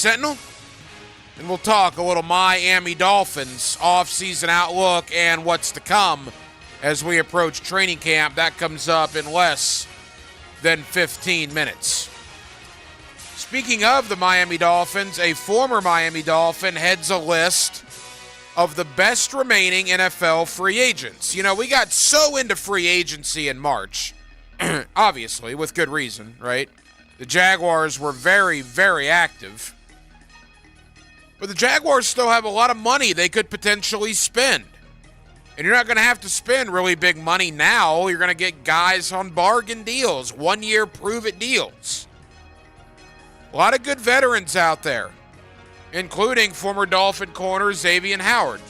Sentinel, and we'll talk a little Miami Dolphins off-season outlook and what's to come as we approach training camp. That comes up in less than 15 minutes. Speaking of the Miami Dolphins, a former Miami Dolphin heads a list of the best remaining NFL free agents. You know, we got so into free agency in March, obviously, with good reason, right? The Jaguars were very, very active. But the Jaguars still have a lot of money they could potentially spend. And you're not going to have to spend really big money now. You're going to get guys on bargain deals, one-year prove-it deals. A lot of good veterans out there, including former Dolphin corner Xavier Howard.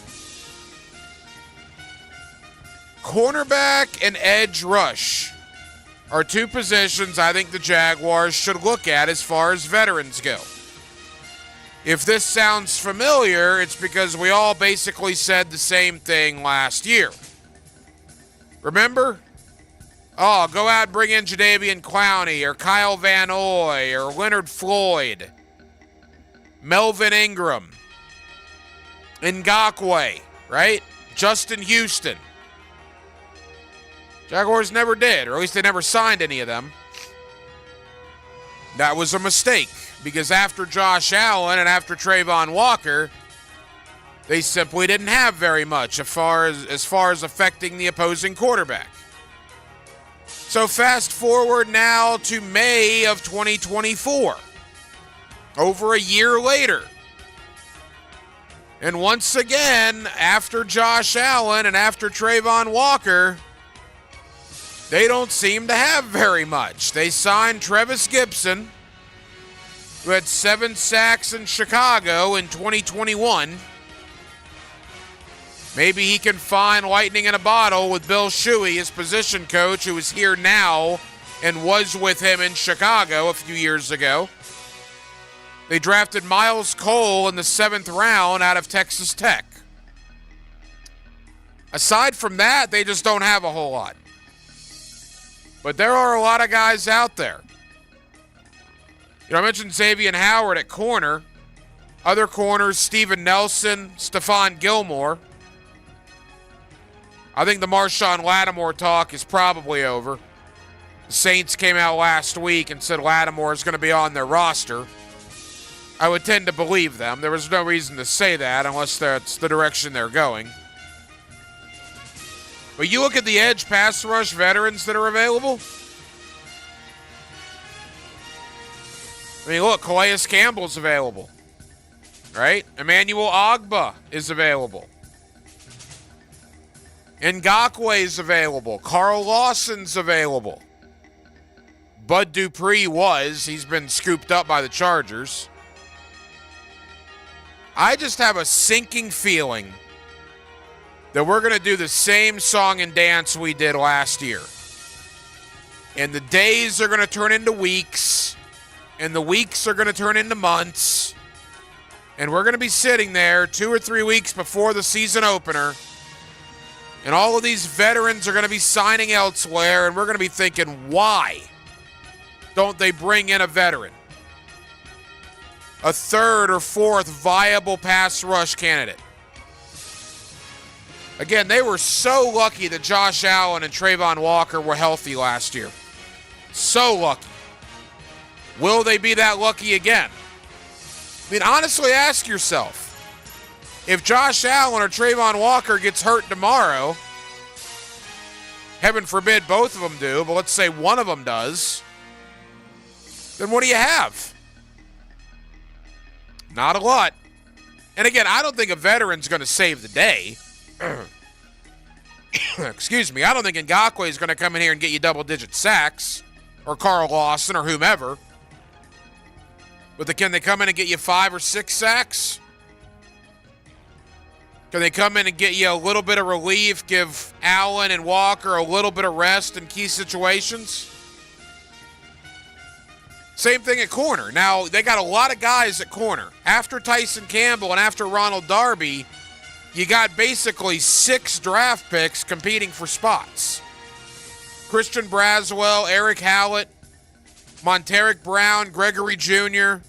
Cornerback and edge rush are two positions I think the Jaguars should look at as far as veterans go. If this sounds familiar, it's because we all basically said the same thing last year. Remember? Oh, go out and bring in Jadeveon Clowney or Kyle Van Noy or Leonard Floyd, Melvin Ingram, Ngakoue, right? Justin Houston. Jaguars never did, or at least they never signed any of them. That was a mistake, because after Josh Allen and after Trayvon Walker, they simply didn't have very much as far as affecting the opposing quarterback. So fast forward now to May of 2024, over a year later. And once again, after Josh Allen and after Trayvon Walker, they don't seem to have very much. They signed Trevis Gibson, who had 7 sacks in Chicago in 2021. Maybe he can find lightning in a bottle with Bill Shuey, his position coach, who is here now and was with him in Chicago a few years ago. They drafted Miles Cole in the 7th round out of Texas Tech. Aside from that, they just don't have a whole lot. But there are a lot of guys out there. You know, I mentioned Xavier Howard at corner. Other corners, Steven Nelson, Stephon Gilmore. I think the Marshawn Lattimore talk is probably over. The Saints came out last week and said Lattimore is going to be on their roster. I would tend to believe them. There was no reason to say that unless that's the direction they're going. But you look at the edge pass rush veterans that are available. I mean, look, Calais Campbell's available, right? Emmanuel Ogbah is available. Ngakoue's available. Carl Lawson's available. Bud Dupree was. He's been scooped up by the Chargers. I just have a sinking feeling that we're going to do the same song and dance we did last year. And the days are going to turn into weeks, and the weeks are going to turn into months, and we're going to be sitting there 2 or 3 weeks before the season opener, and all of these veterans are going to be signing elsewhere, and we're going to be thinking, why don't they bring in a veteran? A third or fourth viable pass rush candidate. Again, they were so lucky that Josh Allen and Trayvon Walker were healthy last year. So lucky. Will they be that lucky again? I mean, honestly, ask yourself. If Josh Allen or Trayvon Walker gets hurt tomorrow, heaven forbid both of them do, but let's say one of them does, then what do you have? Not a lot. And again, I don't think a veteran's going to save the day. Excuse me. I don't think Ngakoue is going to come in here and get you double-digit sacks, or Carl Lawson or whomever. But can they come in and get you 5 or 6 sacks? Can they come in and get you a little bit of relief, give Allen and Walker a little bit of rest in key situations? Same thing at corner. Now, they got a lot of guys at corner. After Tyson Campbell and after Ronald Darby, you got basically 6 draft picks competing for spots. Christian Braswell, Eric Hallett, Monteric Brown, Gregory Jr.,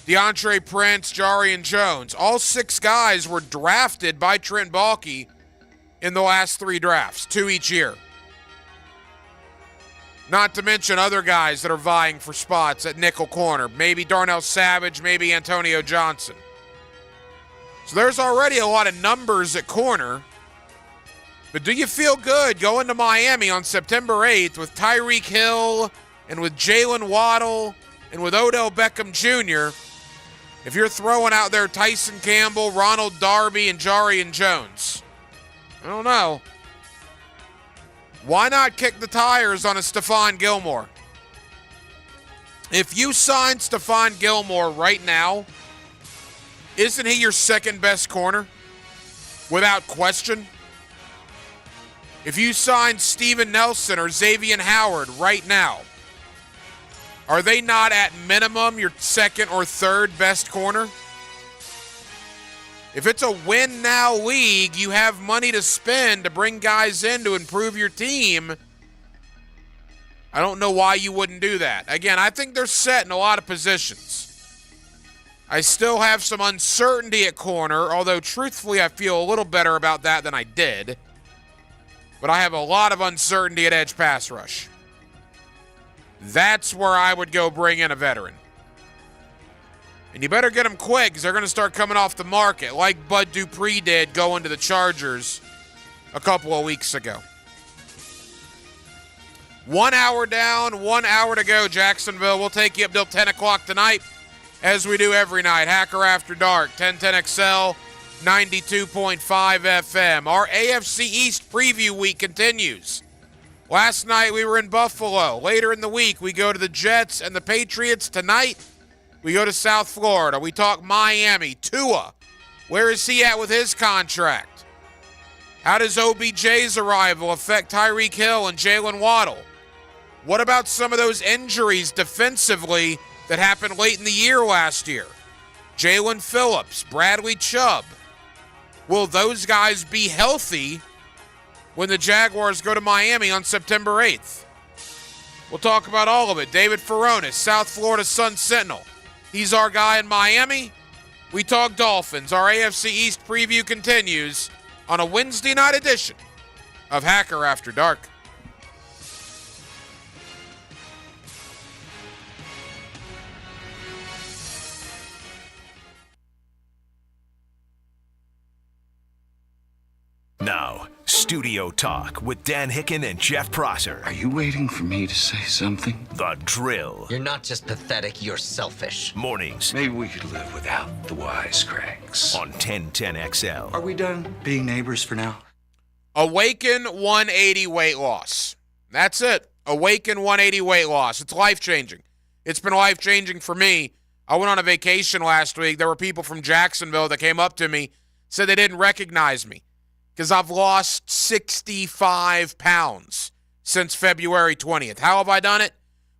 DeAndre Prince, Jarian Jones. All 6 guys were drafted by Trent Baalke in the last 3 drafts, 2 each year. Not to mention other guys that are vying for spots at nickel corner. Maybe Darnell Savage, maybe Antonio Johnson. So there's already a lot of numbers at corner. But do you feel good going to Miami on September 8th with Tyreek Hill and with Jalen Waddle and with Odell Beckham Jr. if you're throwing out there Tyson Campbell, Ronald Darby, and Jarian Jones? I don't know. Why not kick the tires on a Stephon Gilmore? If you sign Stephon Gilmore right now, isn't he your second best corner? Without question. If you sign Steven Nelson or Xavier Howard right now, are they not at minimum your second or third best corner? If it's a win-now league, you have money to spend to bring guys in to improve your team. I don't know why you wouldn't do that. Again, I think they're set in a lot of positions. I still have some uncertainty at corner, although truthfully I feel a little better about that than I did. But I have a lot of uncertainty at edge pass rush. That's where I would go bring in a veteran. And you better get them quick because they're going to start coming off the market like Bud Dupree did going to the Chargers a couple of weeks ago. 1 hour down, 1 hour to go, Jacksonville. We'll take you up till 10 o'clock tonight as we do every night. Hacker After Dark, 1010XL, 92.5 FM. Our AFC East preview week continues. Last night we were in Buffalo. Later in the week we go to the Jets and the Patriots. Tonight we go to South Florida. We talk Miami. Tua, where is he at with his contract? How does OBJ's arrival affect Tyreek Hill and Jalen Waddle? What about some of those injuries defensively that happened late in the year last year? Jalen Phillips, Bradley Chubb. Will those guys be healthy when the Jaguars go to Miami on September 8th? We'll talk about all of it. David Furones, South Florida Sun-Sentinel. He's our guy in Miami. We talk Dolphins. Our AFC East preview continues on a Wednesday night edition of Hacker After Dark. Now, Studio Talk with Dan Hicken and Jeff Prosser. Are you waiting for me to say something? The Drill. You're not just pathetic, you're selfish. Mornings Maybe we could live without the wisecracks. on 1010XL. Are we done being neighbors for now? Awaken 180 weight loss. That's it. Awaken 180 weight loss. It's life-changing. It's been life-changing for me. I went on a vacation last week. There were people from Jacksonville that came up to me, said they didn't recognize me because I've lost 65 pounds since February 20th. How have I done it?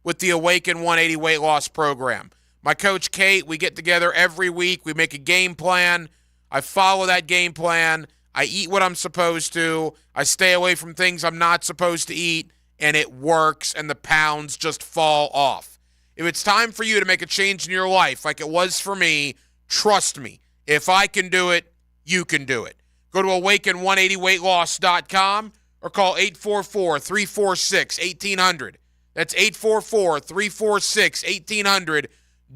With the Awaken 180 weight loss program. My coach, Kate, we get together every week. We make a game plan. I follow that game plan. I eat what I'm supposed to. I stay away from things I'm not supposed to eat, and it works, and the pounds just fall off. If it's time for you to make a change in your life like it was for me, trust me. If I can do it, you can do it. Go to awaken180weightloss.com or call 844-346-1800. That's 844-346-1800.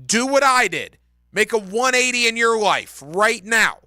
Do what I did. Make a 180 in your life right now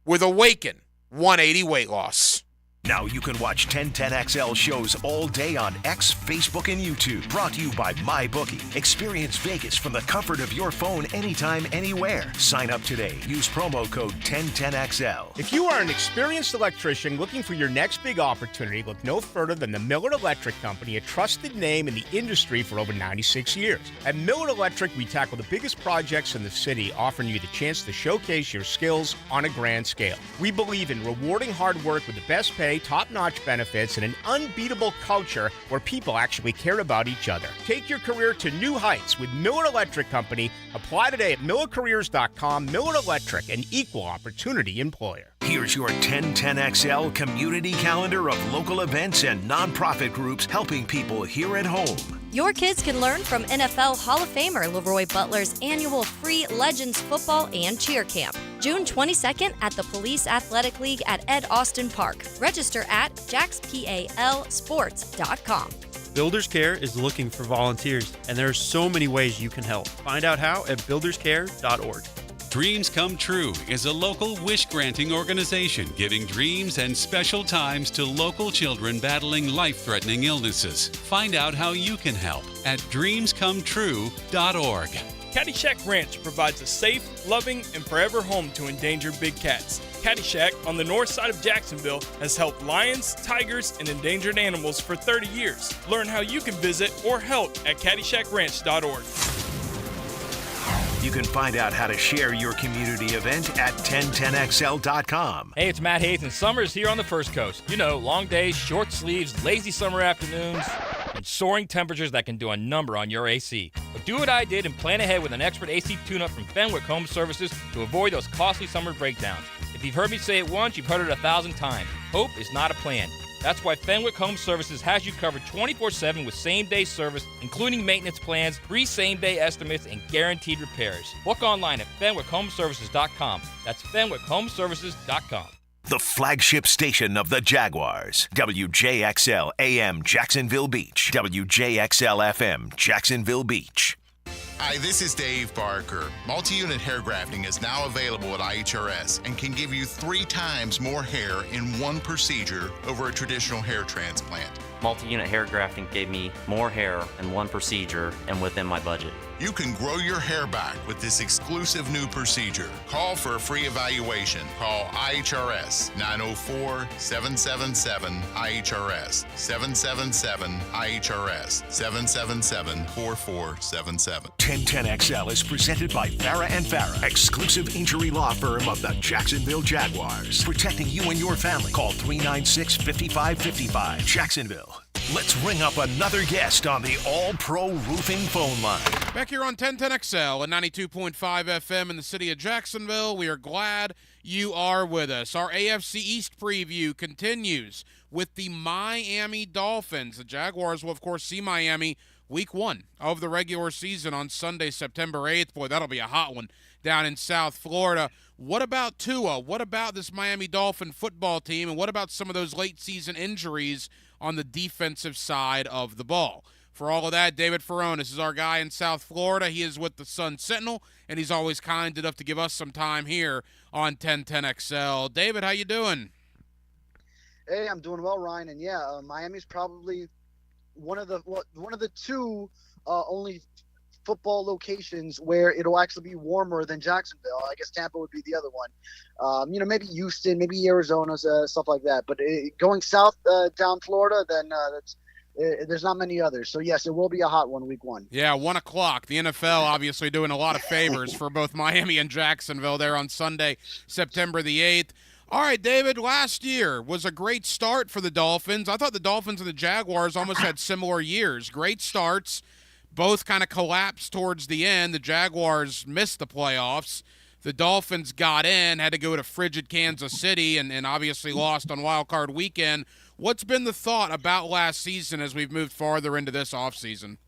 with Awaken 180 Weight Loss. Now you can watch 1010XL shows all day on X, Facebook, and YouTube. Brought to you by MyBookie. Experience Vegas from the comfort of your phone anytime, anywhere. Sign up today. Use promo code 1010XL. If you are an experienced electrician looking for your next big opportunity, look no further than the Miller Electric Company, a trusted name in the industry for over 96 years. At Miller Electric, we tackle the biggest projects in the city, offering you the chance to showcase your skills on a grand scale. We believe in rewarding hard work with the best pay, top-notch benefits, and an unbeatable culture where people actually care about each other. Take your career to new heights with Miller Electric Company. Apply today at millercareers.com. Miller Electric, an equal opportunity employer. Here's your 1010XL community calendar of local events and nonprofit groups helping people here at home. Your kids can learn from NFL Hall of Famer Leroy Butler's annual free Legends football and cheer camp, June 22nd at the Police Athletic League at Ed Austin Park. Register at jaxpalsports.com. Builders Care is looking for volunteers, and there are so many ways you can help. Find out how at builderscare.org. Dreams Come True is a local wish-granting organization giving dreams and special times to local children battling life-threatening illnesses. Find out how you can help at dreamscometrue.org. Caddyshack Ranch provides a safe, loving, and forever home to endangered big cats. Caddyshack, on the north side of Jacksonville, has helped lions, tigers, and endangered animals for 30 years. Learn how you can visit or help at caddyshackranch.org. You can find out how to share your community event at 1010XL.com. Hey, it's Matt Hayes, and summer is here on the First Coast. You know, long days, short sleeves, lazy summer afternoons, and soaring temperatures that can do a number on your AC. But do what I did and plan ahead with an expert AC tune-up from Fenwick Home Services to avoid those costly summer breakdowns. If you've heard me say it once, you've heard it 1,000 times. Hope is not a plan. That's why Fenwick Home Services has you covered 24/7 with same-day service, including maintenance plans, free same-day estimates, and guaranteed repairs. Book online at FenwickHomeservices.com. That's FenwickHomeservices.com. The flagship station of the Jaguars. WJXL AM Jacksonville Beach. WJXL FM Jacksonville Beach. Hi, this is Dave Barker. Multi-unit hair grafting is now available at IHRS and can give you 3 times more hair in one procedure over a traditional hair transplant. Multi-unit hair grafting gave me more hair in one procedure and within my budget. You can grow your hair back with this exclusive new procedure. Call for a free evaluation. Call IHRS 904-777-IHRS 777-IHRS 777-4477. 1010XL is presented by Farah and Farah, exclusive injury law firm of the Jacksonville Jaguars. Protecting you and your family. Call 396-5555. Jacksonville. Let's ring up another guest on the All-Pro Roofing phone line. Back here on 1010XL at 92.5 FM in the city of Jacksonville. We are glad you are with us. Our AFC East preview continues with the Miami Dolphins. The Jaguars will, of course, see Miami week 1 of the regular season on Sunday, September 8th. Boy, that'll be a hot one down in South Florida. What about Tua? What about this Miami Dolphin football team? And what about some of those late season injuries on the defensive side of the ball? For all of that, David Ferronis is our guy in South Florida. He is with the Sun Sentinel, and he's always kind enough to give us some time here on 1010XL. David, how you doing? Hey, I'm doing well, Ryan. And yeah, Miami's probably one of the two only football locations where it'll actually be warmer than Jacksonville. I guess Tampa would be the other one. Maybe Houston, maybe Arizona, stuff like that. But going south down Florida, then there's not many others. So, yes, it will be a hot one week 1. Yeah, 1 o'clock. The NFL obviously doing a lot of favors for both Miami and Jacksonville there on Sunday, September the 8th. All right, David, last year was a great start for the Dolphins. I thought the Dolphins and the Jaguars almost had similar years. Great starts. Both kind of collapsed towards the end. The Jaguars missed the playoffs. The Dolphins got in, had to go to frigid Kansas City, and obviously lost on Wild Card Weekend. What's been the thought about last season as we've moved farther into this offseason?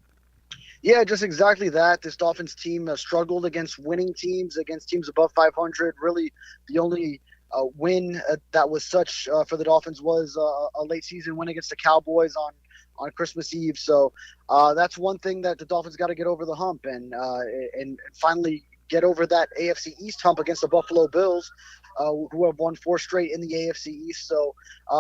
Yeah, just exactly that. This Dolphins team struggled against winning teams, against teams above 500. Really, the only win that was such for the Dolphins was a late season win against the Cowboys on Christmas Eve. So that's one thing that the Dolphins got to get over the hump and finally get over that AFC East hump against the Buffalo Bills, who have won 4 straight in the AFC East. So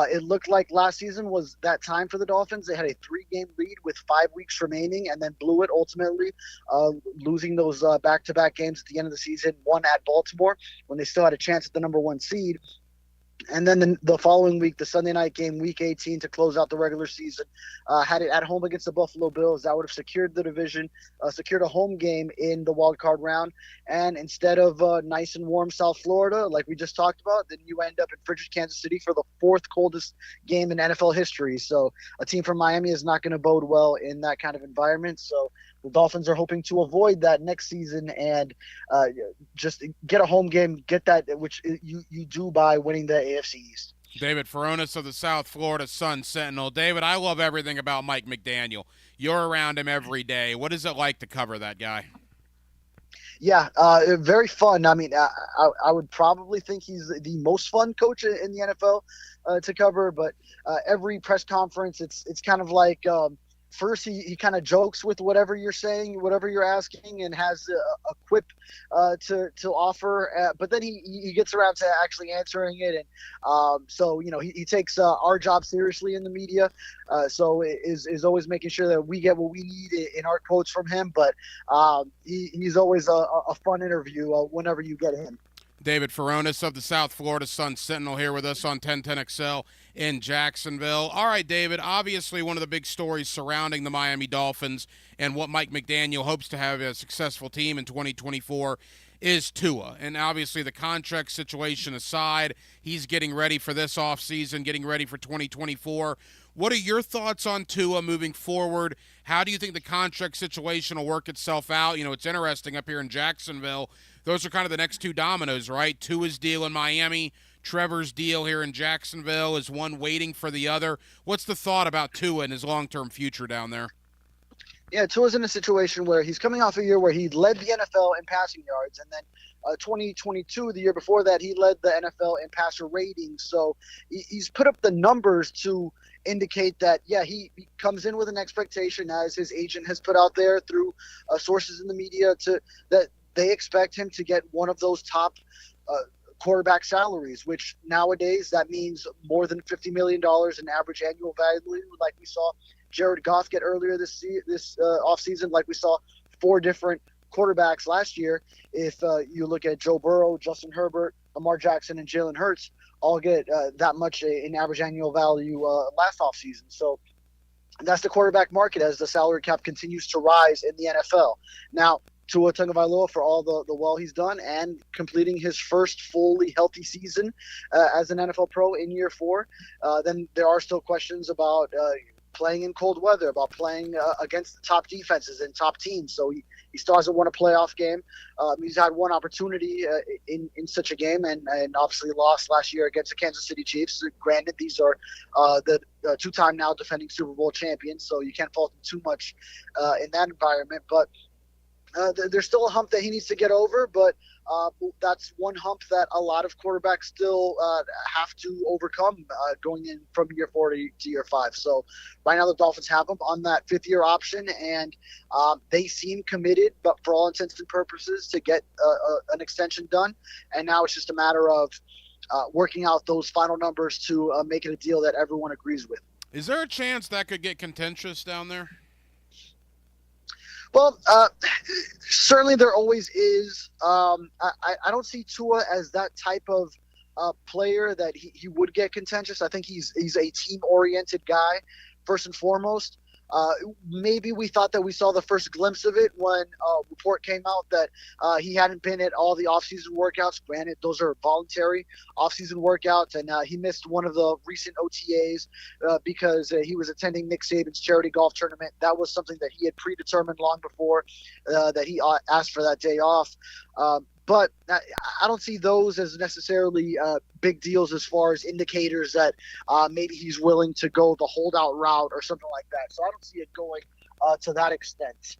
it looked like last season was that time for the Dolphins. They had a 3-game lead with 5 weeks remaining and then blew it ultimately, losing those back-to-back games at the end of the season, 1 at Baltimore when they still had a chance at the number 1 seed. And then the following week, the Sunday night game, Week 18, to close out the regular season, had it at home against the Buffalo Bills. That would have secured the division, secured a home game in the wild card round. And instead of nice and warm South Florida, like we just talked about, then you end up in frigid Kansas City for the 4th coldest game in NFL history. So a team from Miami is not going to bode well in that kind of environment. So the Dolphins are hoping to avoid that next season and just get a home game, get that, which you do by winning the AFC East. David Furones of the South Florida Sun-Sentinel. David, I love everything about Mike McDaniel. You're around him every day. What is it like to cover that guy? Yeah, very fun. I mean, I would probably think he's the most fun coach in the NFL to cover. But every press conference, it's kind of like first he kind of jokes with whatever you're saying, whatever you're asking, and has a quip to offer. But then he gets around to actually answering it, and so he takes our job seriously in the media. So is always making sure that we get what we need in our quotes from him. But he's always a fun interview whenever you get him. David Furones of the South Florida Sun-Sentinel here with us on 1010XL in Jacksonville. All right, David, obviously one of the big stories surrounding the Miami Dolphins and what Mike McDaniel hopes to have a successful team in 2024 is Tua. And obviously the contract situation aside, he's getting ready for this offseason, getting ready for 2024. What are your thoughts on Tua moving forward? How do you think the contract situation will work itself out? It's interesting up here in Jacksonville. Those are kind of the next two dominoes, right? Tua's deal in Miami, Trevor's deal here in Jacksonville. Is one waiting for the other? What's the thought about Tua and his long-term future down there? Yeah, Tua's in a situation where he's coming off a year where he led the NFL in passing yards, and then 2022, the year before that, he led the NFL in passer ratings. So he's put up the numbers to indicate that, yeah, he comes in with an expectation, as his agent has put out there through sources in the media, that they expect him to get one of those top quarterback salaries, which nowadays that means more than $50 million in average annual value, like we saw Jared Goff get earlier this offseason, like we saw 4 different quarterbacks last year. If you look at Joe Burrow, Justin Herbert, Lamar Jackson, and Jalen Hurts, all get that much in average annual value last offseason. So that's the quarterback market as the salary cap continues to rise in the NFL. Now, Tua Tagovailoa, for all the well he's done and completing his first fully healthy season as an NFL pro in year 4, then there are still questions about playing in cold weather, about playing against the top defenses and top teams. So he still hasn't won a playoff game. He's had one opportunity in such a game and obviously lost last year against the Kansas City Chiefs. Granted, these are the 2-time now defending Super Bowl champions, so you can't fault him too much in that environment. But there's still a hump that he needs to get over, but that's one hump that a lot of quarterbacks still have to overcome going in from year 4 to year 5. So right now the Dolphins have him on that 5th-year option, and they seem committed, but for all intents and purposes, to get an extension done. And now it's just a matter of working out those final numbers to make it a deal that everyone agrees with. Is there a chance that could get contentious down there? Well, certainly there always is. I don't see Tua as that type of player that he would get contentious. I think he's a team-oriented guy, first and foremost. Maybe we thought that we saw the first glimpse of it when a report came out that he hadn't been at all the offseason workouts. Granted, those are voluntary offseason workouts, and he missed one of the recent OTAs because he was attending Nick Saban's charity golf tournament. That was something that he had predetermined long before that he asked for that day off. But I don't see those as necessarily big deals as far as indicators that maybe he's willing to go the holdout route or something like that. So I don't see it going to that extent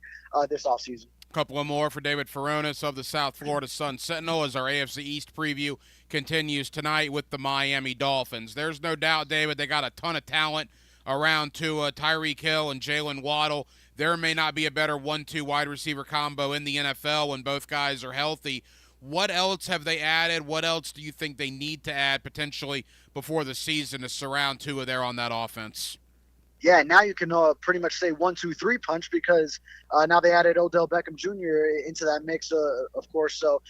this offseason. A couple of more for David Furones of the South Florida Sun-Sentinel as our AFC East preview continues tonight with the Miami Dolphins. There's no doubt, David, they got a ton of talent around Tua, Tyreek Hill, and Jalen Waddle. There may not be a better 1-2 wide receiver combo in the NFL when both guys are healthy. What else have they added? What else do you think they need to add potentially before the season to surround Tua there on that offense? Yeah, now you can pretty much say 1, 2, 3 punch because now they added Odell Beckham Jr. into that mix, of course. So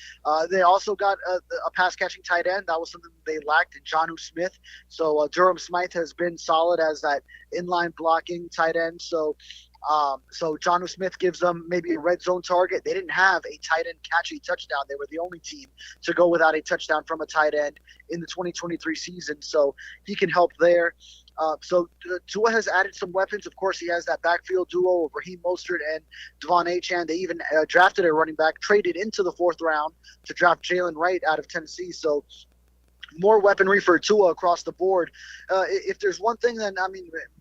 they also got a pass-catching tight end. That was something they lacked in Jonnu Smith. So Durham Smythe has been solid as that inline blocking tight end. So Jonnu Smith gives them maybe a red zone target. They didn't have a tight end catch a touchdown. They were the only team to go without a touchdown from a tight end in the 2023 season. So he can help there. So Tua has added some weapons. Of course, he has that backfield duo of Raheem Mostert and Devon Achane. They even drafted a running back, traded into the 4th round to draft Jalen Wright out of Tennessee. So more weaponry for Tua across the board. If there's one thing, then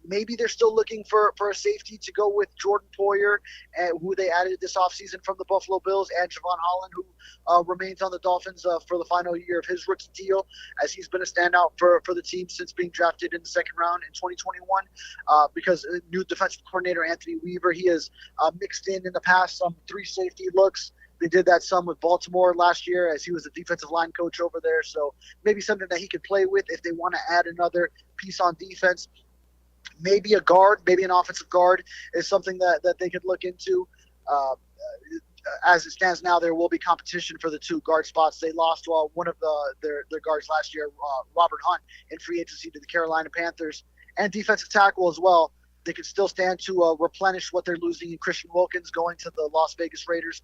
maybe they're still looking for a safety to go with Jordan Poyer, who they added this offseason from the Buffalo Bills, and Javon Holland, who remains on the Dolphins for the final year of his rookie deal, as he's been a standout for the team since being drafted in the second round in 2021. Because new defensive coordinator Anthony Weaver, he has mixed in the past some 3 safety looks. They did that some with Baltimore last year, as he was the defensive line coach over there. So maybe something that he could play with if they want to add another piece on defense. Maybe a guard, maybe an offensive guard is something that they could look into. As it stands now, there will be competition for the 2 guard spots. They lost one of their guards last year, Robert Hunt, in free agency to the Carolina Panthers, and defensive tackle as well. They could still stand to replenish what they're losing in Christian Wilkins going to the Las Vegas Raiders.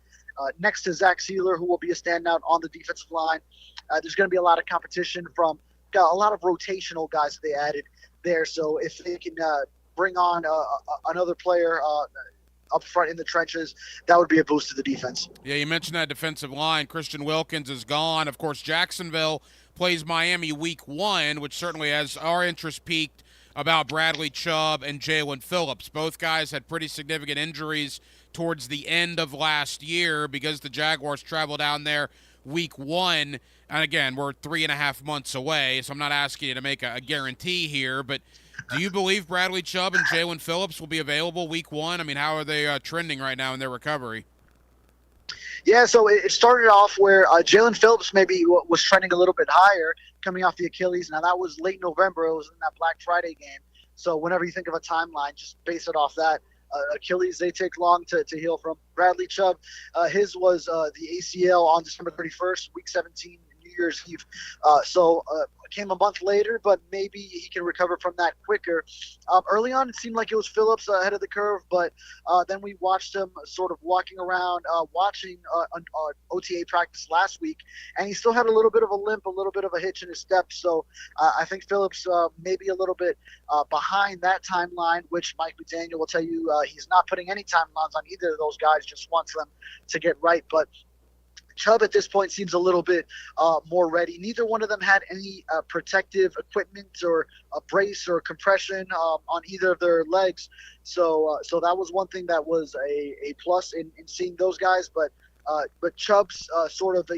Next to Zach Sealer, who will be a standout on the defensive line. There's going to be a lot of competition from a lot of rotational guys that they added there. So if they can bring on another player up front in the trenches, that would be a boost to the defense. Yeah, you mentioned that defensive line. Christian Wilkins is gone. Of course, Jacksonville plays Miami week 1, which certainly has our interest peaked about Bradley Chubb and Jalen Phillips. Both guys had pretty significant injuries towards the end of last year because the Jaguars travel down there week 1. And again, we're 3.5 months away, so I'm not asking you to make a guarantee here, but do you believe Bradley Chubb and Jalen Phillips will be available week 1? I mean, how are they trending right now in their recovery? Yeah, so it started off where Jalen Phillips maybe was trending a little bit higher coming off the Achilles. Now, that was late November. It was in that Black Friday game. So whenever you think of a timeline, just base it off that. Achilles, they take long to heal from. Bradley Chubb, his was the ACL on December 31st, week 17, New Year's Eve. So came a month later, but maybe he can recover from that quicker. Early on, it seemed like it was Phillips ahead of the curve, but then we watched him sort of walking around, watching OTA practice last week, and he still had a little bit of a limp, a little bit of a hitch in his step. So I think Phillips may be a little bit behind that timeline, which Mike McDaniel will tell you he's not putting any timelines on either of those guys, just wants them to get right. But Chubb at this point seems a little bit more ready. Neither one of them had any protective equipment or a brace or compression on either of their legs. So that was one thing that was a plus in seeing those guys. But Chubb's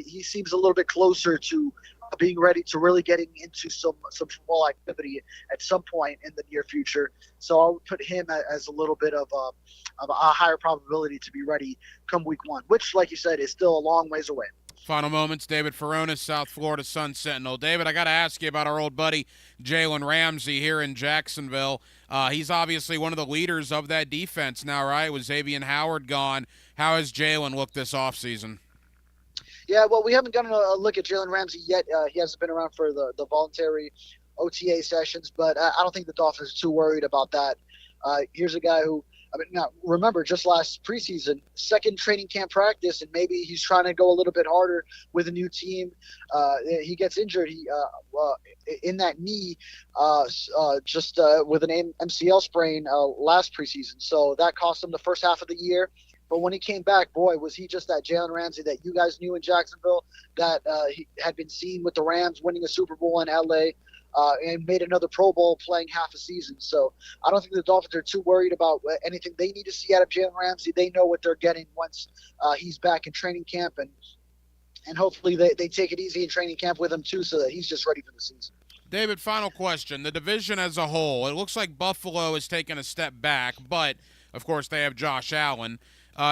he seems a little bit closer to being ready to really getting into some football activity at some point in the near future. So I would put him as a little bit of a higher probability to be ready come week 1, which, like you said, is still a long ways away. Final moments, David Furones, South Florida Sun Sentinel. David, I got to ask you about our old buddy Jalen Ramsey here in Jacksonville. He's obviously one of the leaders of that defense now, right? With Xavier Howard gone, how has Jalen looked this offseason? Yeah, well, we haven't gotten a look at Jalen Ramsey yet. He hasn't been around for the voluntary OTA sessions, but I don't think the Dolphins are too worried about that. Here's a guy who, now remember, just last preseason, second training camp practice, and maybe he's trying to go a little bit harder with a new team. He gets injured in that knee with an MCL sprain last preseason. So that cost him the first half of the year. But when he came back, boy, was he just that Jalen Ramsey that you guys knew in Jacksonville, that he had been seen with the Rams winning a Super Bowl in L.A., and made another Pro Bowl playing half a season. So I don't think the Dolphins are too worried about anything they need to see out of Jalen Ramsey. They know what they're getting once he's back in training camp, and hopefully they take it easy in training camp with him too, so that he's just ready for the season. David, final question. The division as a whole, it looks like Buffalo has taken a step back, but, of course, they have Josh Allen.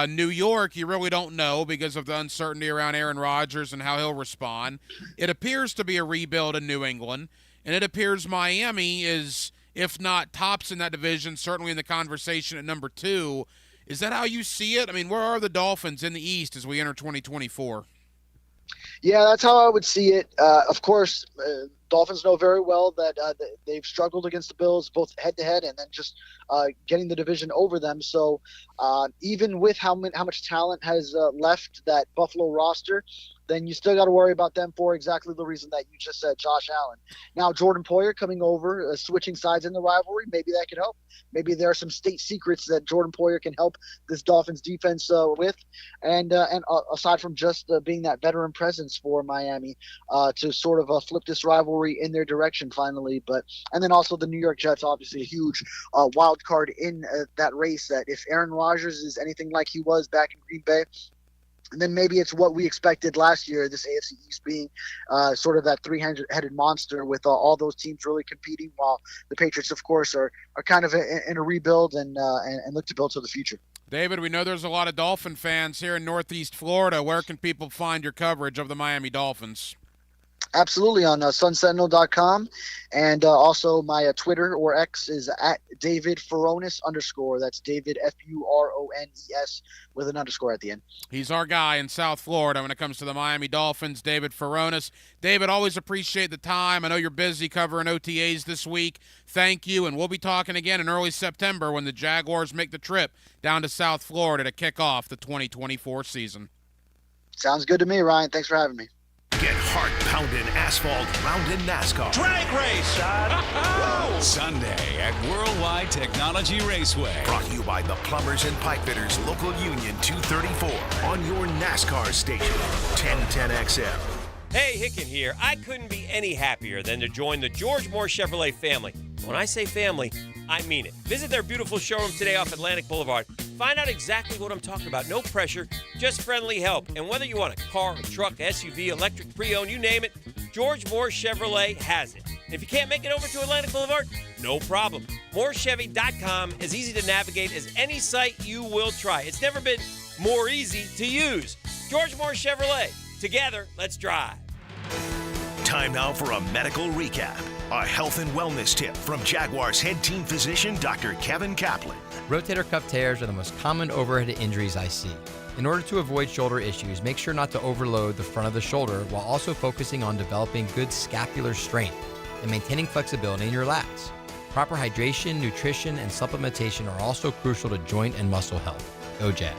New York, you really don't know because of the uncertainty around Aaron Rodgers and how he'll respond. It appears to be a rebuild in New England, and it appears Miami is, if not tops in that division, certainly in the conversation at number 2. Is that how you see it? I mean, where are the Dolphins in the East as we enter 2024? Yeah, that's how I would see it. Of course, Dolphins know very well that they've struggled against the Bills both head-to-head and then just getting the division over them. So even with how much talent has left that Buffalo roster, then you still got to worry about them for exactly the reason that you just said, Josh Allen. Now, Jordan Poyer coming over, switching sides in the rivalry, maybe that could help. Maybe there are some state secrets that Jordan Poyer can help this Dolphins defense with. And aside from just being that veteran presence for Miami to sort of flip this rivalry in their direction finally. And then also the New York Jets, obviously a huge wild card in that race, that if Aaron Rodgers is anything like he was back in Green Bay, and then maybe it's what we expected last year, this AFC East being sort of that three-headed monster with all those teams really competing, while the Patriots, of course, are kind of in a rebuild and look to build to the future. David, we know there's a lot of Dolphin fans here in Northeast Florida. Where can people find your coverage of the Miami Dolphins? Absolutely, on sunsentinel.com, and also my Twitter or X is at David Furones _. That's David Furones with an underscore at the end. He's our guy in South Florida when it comes to the Miami Dolphins, David Furones. David, always appreciate the time. I know you're busy covering OTAs this week. Thank you, and we'll be talking again in early September when the Jaguars make the trip down to South Florida to kick off the 2024 season. Sounds good to me, Ryan. Thanks for having me. Get heart-pounding asphalt round in NASCAR. Drag race! Sunday at Worldwide Technology Raceway. Brought to you by the Plumbers and Pipefitters Local Union 234 on your NASCAR station, 1010XL. Hey, Hicken here. I couldn't be any happier than to join the George Moore Chevrolet family. When I say family, I mean it. Visit their beautiful showroom today off Atlantic Boulevard. Find out exactly what I'm talking about. No pressure, just friendly help. And whether you want a car, a truck, SUV, electric, pre-owned, you name it, George Moore Chevrolet has it. And if you can't make it over to Atlantic Boulevard, no problem. MooreChevy.com is easy to navigate as any site you will try. It's never been more easy to use. George Moore Chevrolet. Together, let's drive. Time now for a medical recap. A health and wellness tip from Jaguars head team physician, Dr. Kevin Kaplan. Rotator cuff tears are the most common overhead injuries I see. In order to avoid shoulder issues, make sure not to overload the front of the shoulder while also focusing on developing good scapular strength and maintaining flexibility in your lats. Proper hydration, nutrition, and supplementation are also crucial to joint and muscle health. Go Jag.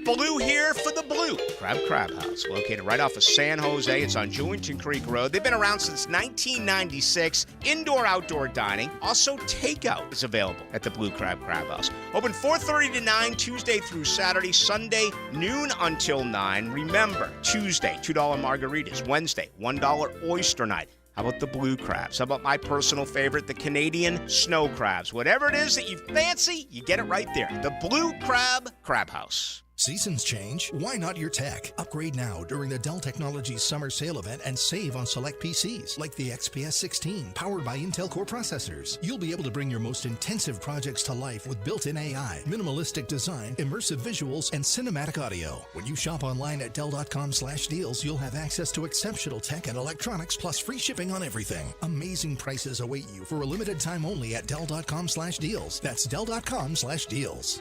Blue here for the Blue Crab House, located right off of San Jose. It's on Jewington Creek Road. They've been around since 1996. Indoor-outdoor dining. Also, takeout is available at the Blue Crab House. Open 4:30 to 9, Tuesday through Saturday. Sunday, noon until 9. Remember, Tuesday, $2 margaritas. Wednesday, $1 oyster night. How about the blue crabs? How about my personal favorite, the Canadian snow crabs? Whatever it is that you fancy, you get it right there. The Blue Crab House. Seasons change. Why not your tech? Upgrade now during the Dell Technologies Summer Sale event and save on select PCs like the XPS 16 powered by Intel Core processors. You'll be able to bring your most intensive projects to life with built-in AI, minimalistic design, immersive visuals, and cinematic audio. When you shop online at Dell.com/deals, you'll have access to exceptional tech and electronics plus free shipping on everything. Amazing prices await you for a limited time only at Dell.com/deals. That's Dell.com/deals.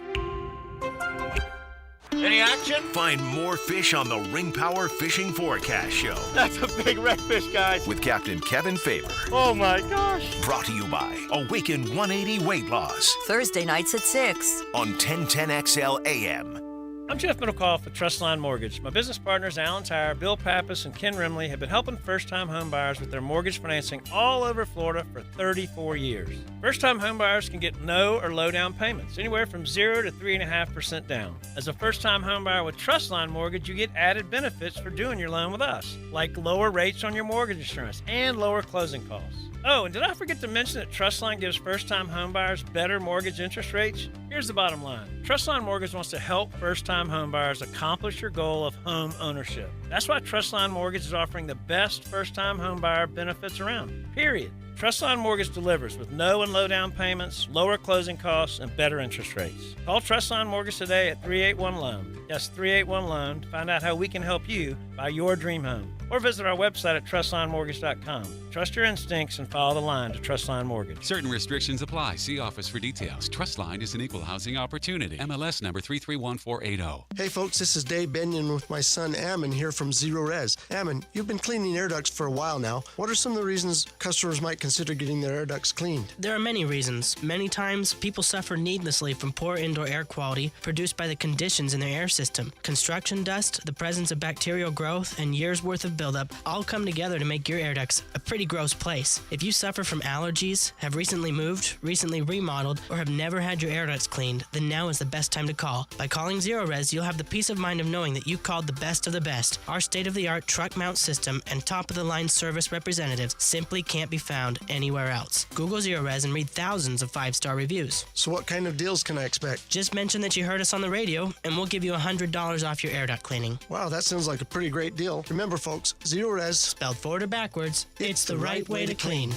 Any action? Find more fish on the Ring Power Fishing Forecast Show. That's a big redfish, guys. With Captain Kevin Faber. Oh, my gosh. Brought to you by Awaken 180 Weight Loss. Thursday nights at 6. On 1010XL AM. I'm Jeff Middlecoff with Trustline Mortgage. My business partners, Alan Tyre, Bill Pappas, and Ken Rimley, have been helping first-time home buyers with their mortgage financing all over Florida for 34 years. First-time home buyers can get no or low down payments, anywhere from 0 to 3.5% down. As a first-time home buyer with Trustline Mortgage, you get added benefits for doing your loan with us, like lower rates on your mortgage insurance and lower closing costs. Oh, and did I forget to mention that Trustline gives first-time homebuyers better mortgage interest rates? Here's the bottom line. Trustline Mortgage wants to help first-time homebuyers accomplish your goal of home ownership. That's why Trustline Mortgage is offering the best first-time homebuyer benefits around, period. Trustline Mortgage delivers with no and low down payments, lower closing costs, and better interest rates. Call Trustline Mortgage today at 381-LOAN. That's 381-LOAN to find out how we can help you buy your dream home. or visit our website at trustlinemortgage.com. Trust your instincts and follow the line to Trustline Mortgage. Certain restrictions apply. See office for details. Trustline is an equal housing opportunity. MLS number 331480. Hey folks, this is Dave Benyon with my son Ammon here from Zero Res. Ammon, you've been cleaning air ducts for a while now. What are some of the reasons customers might consider getting their air ducts cleaned? There are many reasons. Many times, people suffer needlessly from poor indoor air quality produced by the conditions in their air system. Construction dust, the presence of bacterial growth, and years' worth of buildup all come together to make your air ducts a pretty gross place. If you suffer from allergies, have recently moved, recently remodeled, or have never had your air ducts cleaned, then now is the best time to call. By calling Zero Res, you'll have the peace of mind of knowing that you called the best of the best. Our state-of-the-art truck mount system and top-of-the-line service representatives simply can't be found anywhere else. Google Zero Res and read thousands of 5-star reviews. So what kind of deals can I expect? Just mention that you heard us on the radio, and we'll give you $100 off your air duct cleaning. Wow, that sounds like a pretty great deal. Remember, folks, Zero Res, spelled forward or backwards, it's the right way to clean.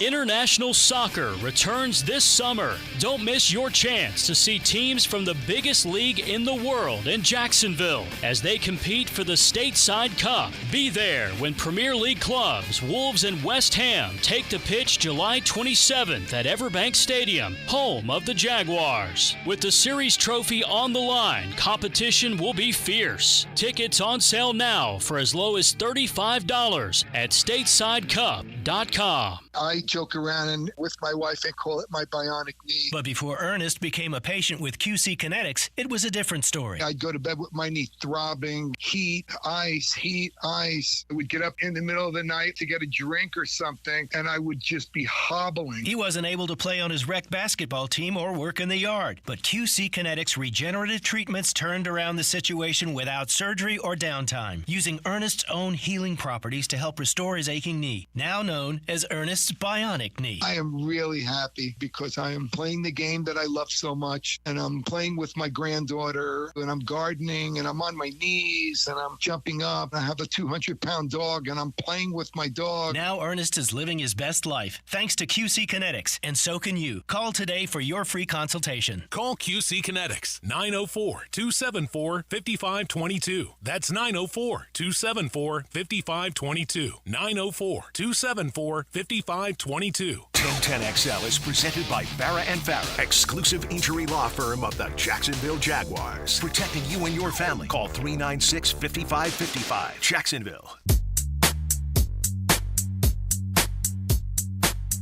International soccer returns this summer. Don't miss your chance to see teams from the biggest league in the world in Jacksonville as they compete for the Stateside Cup. Be there when Premier League clubs Wolves and West Ham take the pitch July 27th at Everbank Stadium, home of the Jaguars. With the series trophy on the line, competition will be fierce. Tickets on sale now for as low as $35 at statesidecup.com. I joke around and with my wife and call it my bionic knee. But before Ernest became a patient with QC Kinetics, it was a different story. I'd go to bed with my knee throbbing, heat, ice. I would get up in the middle of the night to get a drink or something, and I would just be hobbling. He wasn't able to play on his rec basketball team or work in the yard. But QC Kinetics regenerative treatments turned around the situation without surgery or downtime, using Ernest's own healing properties to help restore his aching knee, now known as Ernest's bionic knee. I am really happy because I am playing the game that I love so much, and I'm playing with my granddaughter, and I'm gardening, and I'm on my knees, and I'm jumping up. I have a 200-pound dog, and I'm playing with my dog. Now Ernest is living his best life thanks to QC Kinetics, and so can you. Call today for your free consultation. Call QC Kinetics, 904-274-5522. That's 904-274-5522. 904-274-5522. 1010XL is presented by Farah and Farah, exclusive injury law firm of the Jacksonville Jaguars. Protecting you and your family. Call 396-5555. Jacksonville.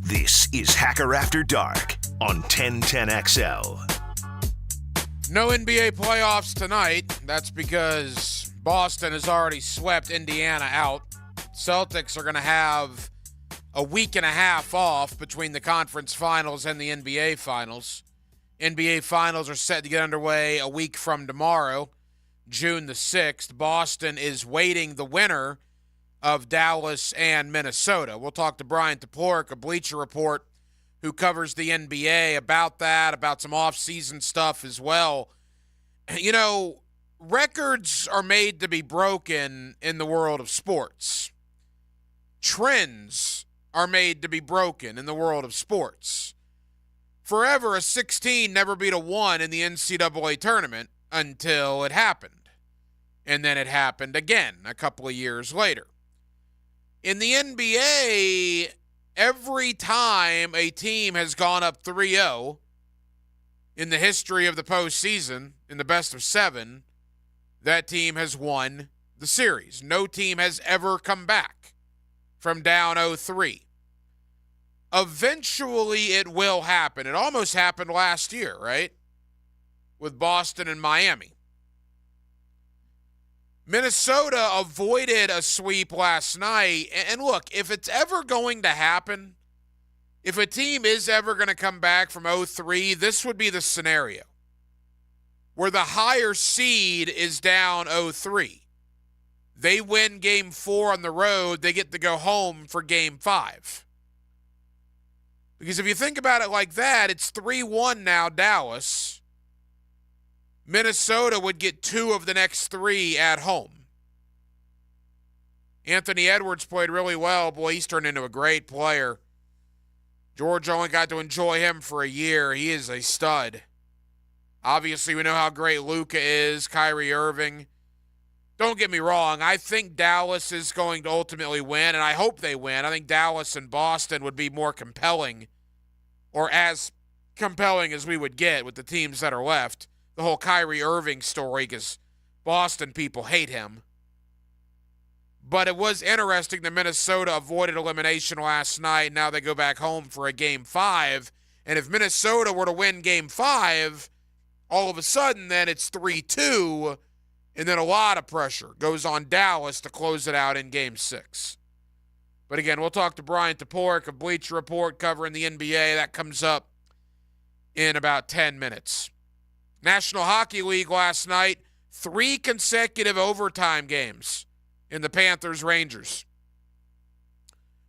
This is Hacker After Dark on 1010XL. No NBA playoffs tonight. That's because Boston has already swept Indiana out. Celtics are going to have a week and a half off between the conference finals and the NBA finals. NBA finals are set to get underway a week from tomorrow, June the 6th. Boston is waiting the winner of Dallas and Minnesota. We'll talk to Brian Toporek of Bleacher Report, who covers the NBA, about that, about some off-season stuff as well. You know, records are made to be broken in the world of sports. Trends are made to be broken in the world of sports. Forever, a 16 never beat a 1 in the NCAA tournament until it happened. And then it happened again a couple of years later. In the NBA, every time a team has gone up 3-0 in the history of the postseason, in the best of 7, that team has won the series. No team has ever come back from down 0-3. Eventually, it will happen. It almost happened last year, right? With Boston and Miami. Minnesota avoided a sweep last night. And look, if it's ever going to happen, if a team is ever going to come back from 0-3, this would be the scenario where the higher seed is down 0-3. They win game 4 on the road, they get to go home for game 5. Because if you think about it like that, it's 3-1 now, Dallas. Minnesota would get 2 of the next 3 at home. Anthony Edwards played really well. Boy, he's turned into a great player. Georgia only got to enjoy him for a year. He is a stud. Obviously, we know how great Luka is, Kyrie Irving. Don't get me wrong. I think Dallas is going to ultimately win, and I hope they win. I think Dallas and Boston would be more compelling, or as compelling as we would get with the teams that are left. The whole Kyrie Irving story, because Boston people hate him. But it was interesting that Minnesota avoided elimination last night. Now they go back home for a Game 5. And if Minnesota were to win Game 5, all of a sudden then it's 3-2, and then a lot of pressure goes on Dallas to close it out in Game 6. But again, we'll talk to Brian Toporek of Bleacher Report covering the NBA. That comes up in about 10 minutes. National Hockey League last night, 3 consecutive overtime games in the Panthers-Rangers.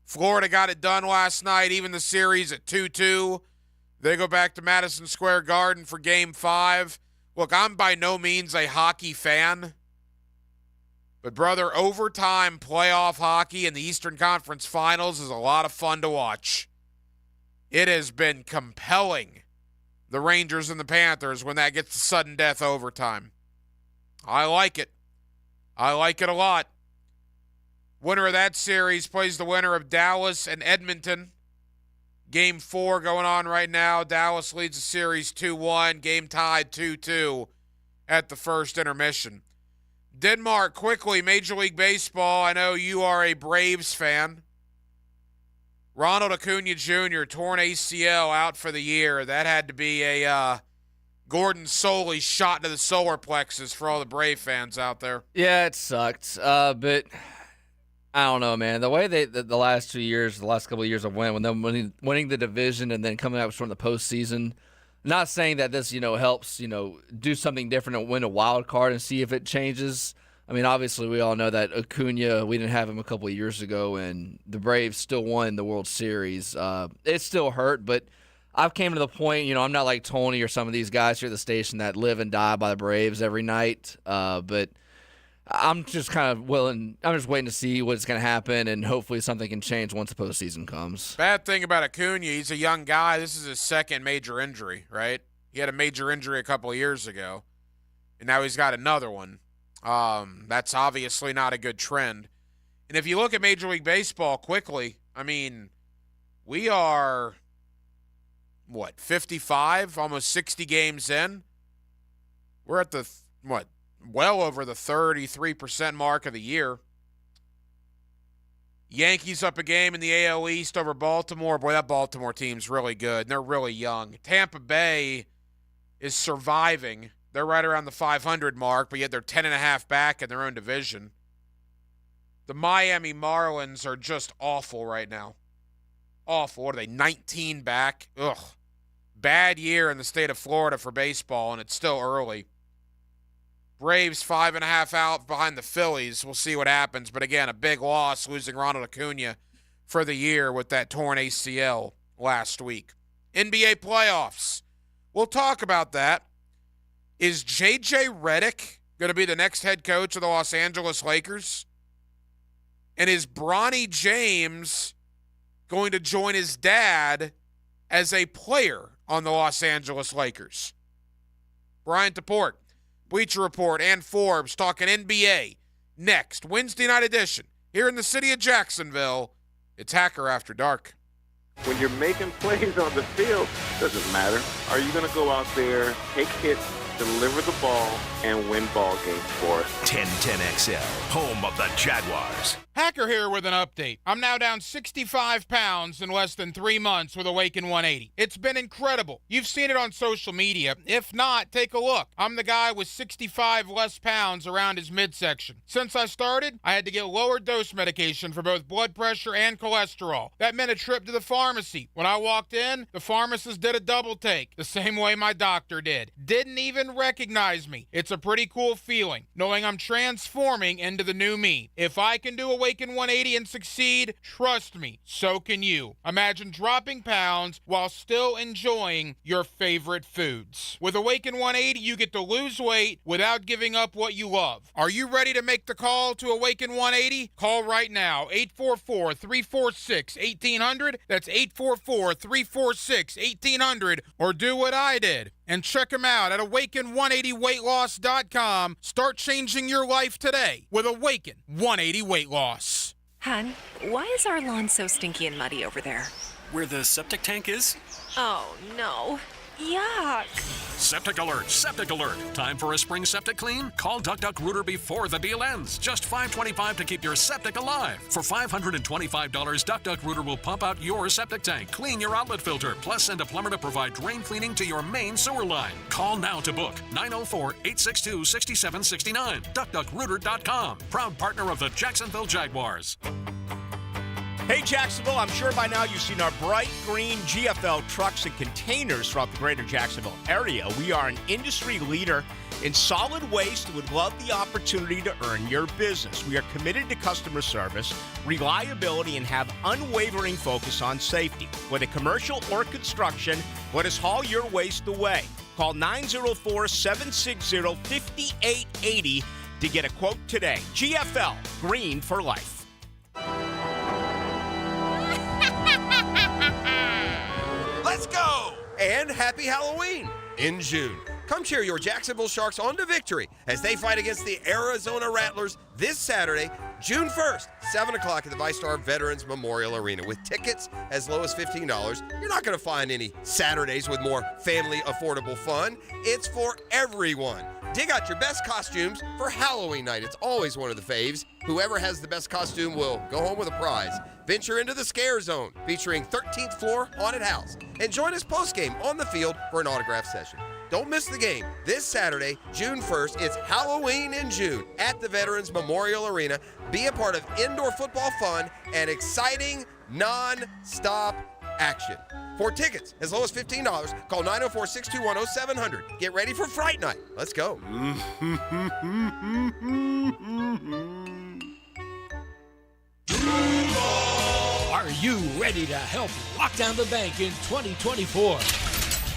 Florida got it done last night, even the series at 2-2. They go back to Madison Square Garden for Game 5. Look, I'm by no means a hockey fan, but, brother, overtime playoff hockey in the Eastern Conference Finals is a lot of fun to watch. It has been compelling, the Rangers and the Panthers, when that gets to sudden death overtime. I like it. I like it a lot. Winner of that series plays the winner of Dallas and Edmonton. Game 4 going on right now. Dallas leads the series 2-1. Game tied 2-2 at the first intermission. Denmark, quickly, Major League Baseball. I know you are a Braves fan. Ronald Acuna Jr., torn ACL, out for the year. That had to be a Gordon Soley shot to the solar plexus for all the Brave fans out there. Yeah, it sucked. But I don't know, man. The way the last 2 years, the last couple of years of winning the division and then coming out from the postseason. Not saying that this, helps, do something different and win a wild card and see if it changes. I mean, obviously, we all know that Acuna, we didn't have him a couple of years ago, and the Braves still won the World Series. It still hurt, but I've came to the point, I'm not like Tony or some of these guys here at the station that live and die by the Braves every night. But I'm just I'm just waiting to see what's going to happen, and hopefully something can change once the postseason comes. Bad thing about Acuna, he's a young guy. This is his second major injury, right? He had a major injury a couple of years ago, and now he's got another one. That's obviously not a good trend. And if you look at Major League Baseball quickly, I mean, we are, 55, almost 60 games in? We're at the, well over the 33% mark of the year. Yankees up a game in the AL East over Baltimore. Boy, that Baltimore team's really good, and they're really young. Tampa Bay is surviving. They're right around the 500 mark, but yet they're 10.5 back in their own division. The Miami Marlins are just awful right now. Awful. What are they, 19 back? Ugh. Bad year in the state of Florida for baseball, and it's still early. Braves 5.5 out behind the Phillies. We'll see what happens. But again, a big loss, losing Ronald Acuna for the year with that torn ACL last week. NBA playoffs. We'll talk about that. Is J.J. Redick going to be the next head coach of the Los Angeles Lakers? And is Bronny James going to join his dad as a player on the Los Angeles Lakers? Brian Toporek, Bleacher Report, and Forbes talking NBA next. Wednesday night edition here in the city of Jacksonville. It's Hacker After Dark. When you're making plays on the field, doesn't matter. Are you going to go out there, take hits, deliver the ball, and win ball games for us? 1010XL, home of the Jaguars. Hacker here with an update. I'm now down 65 pounds in less than 3 months with Awaken 180. It's been incredible. You've seen it on social media. If not, take a look. I'm the guy with 65 less pounds around his midsection. Since I started, I had to get lower dose medication for both blood pressure and cholesterol. That meant a trip to the pharmacy. When I walked in, the pharmacist did a double take, the same way my doctor did. Didn't even recognize me. It's a pretty cool feeling, knowing I'm transforming into the new me. If I can do Awaken Awaken 180 and succeed? Trust me, so can you. Imagine dropping pounds while still enjoying your favorite foods. With Awaken 180, you get to lose weight without giving up what you love. Are you ready to make the call to Awaken 180? Call right now, 844-346-1800. That's 844-346-1800. Or do what I did and check them out at awaken180weightloss.com. Start changing your life today with Awaken 180 Weight Loss. Hun, why is our lawn so stinky and muddy over there? Where the septic tank is? Oh, no. Yuck. Septic alert, septic alert. Time for a spring septic clean? Call Duck Duck Rooter before the deal ends. Just $5.25 to keep your septic alive. For $525, Duck Duck Rooter will pump out your septic tank, clean your outlet filter, plus send a plumber to provide drain cleaning to your main sewer line. Call now to book 904-862-6769. DuckDuckRooter.com. Proud partner of the Jacksonville Jaguars. Hey Jacksonville, I'm sure by now you've seen our bright green GFL trucks and containers throughout the greater Jacksonville area. We are an industry leader in solid waste and would love the opportunity to earn your business. We are committed to customer service, reliability, and have unwavering focus on safety. Whether commercial or construction, let us haul your waste away. Call 904-760-5880 to get a quote today. GFL, green for life. Let's go! And happy Halloween in June. Come cheer your Jacksonville Sharks on to victory as they fight against the Arizona Rattlers this Saturday, June 1st, 7 o'clock at the VyStar Veterans Memorial Arena. With tickets as low as $15, you're not going to find any Saturdays with more family affordable fun. It's for everyone. Dig out your best costumes for Halloween night. It's always one of the faves. Whoever has the best costume will go home with a prize. Venture into the Scare Zone, featuring 13th Floor Haunted House. And join us post-game on the field for an autograph session. Don't miss the game. This Saturday, June 1st, it's Halloween in June at the Veterans Memorial Arena. Be a part of indoor football fun and exciting, non-stop action. For tickets as low as $15, call 904-621-0700. Get ready for Fright Night. Let's go. Are you ready to help lock down the bank in 2024?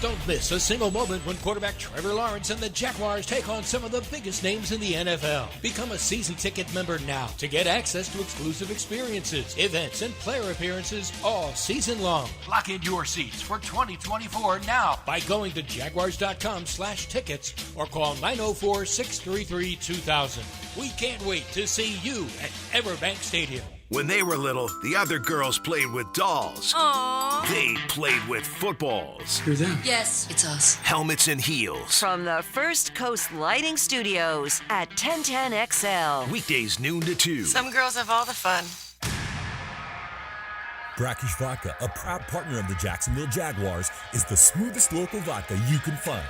Don't miss a single moment when quarterback Trevor Lawrence and the Jaguars take on some of the biggest names in the NFL. Become a season ticket member now to get access to exclusive experiences, events, and player appearances all season long. Lock in your seats for 2024 now by going to jaguars.com/tickets or call 904-633-2000. We can't wait to see you at Everbank Stadium. When they were little, the other girls played with dolls. Aww. They played with footballs. Who's them? Yes, it's us. Helmets and heels. From the First Coast Lighting Studios at 1010XL. Weekdays noon to 2. Some girls have all the fun. Brackish Vodka, a proud partner of the Jacksonville Jaguars, is the smoothest local vodka you can find.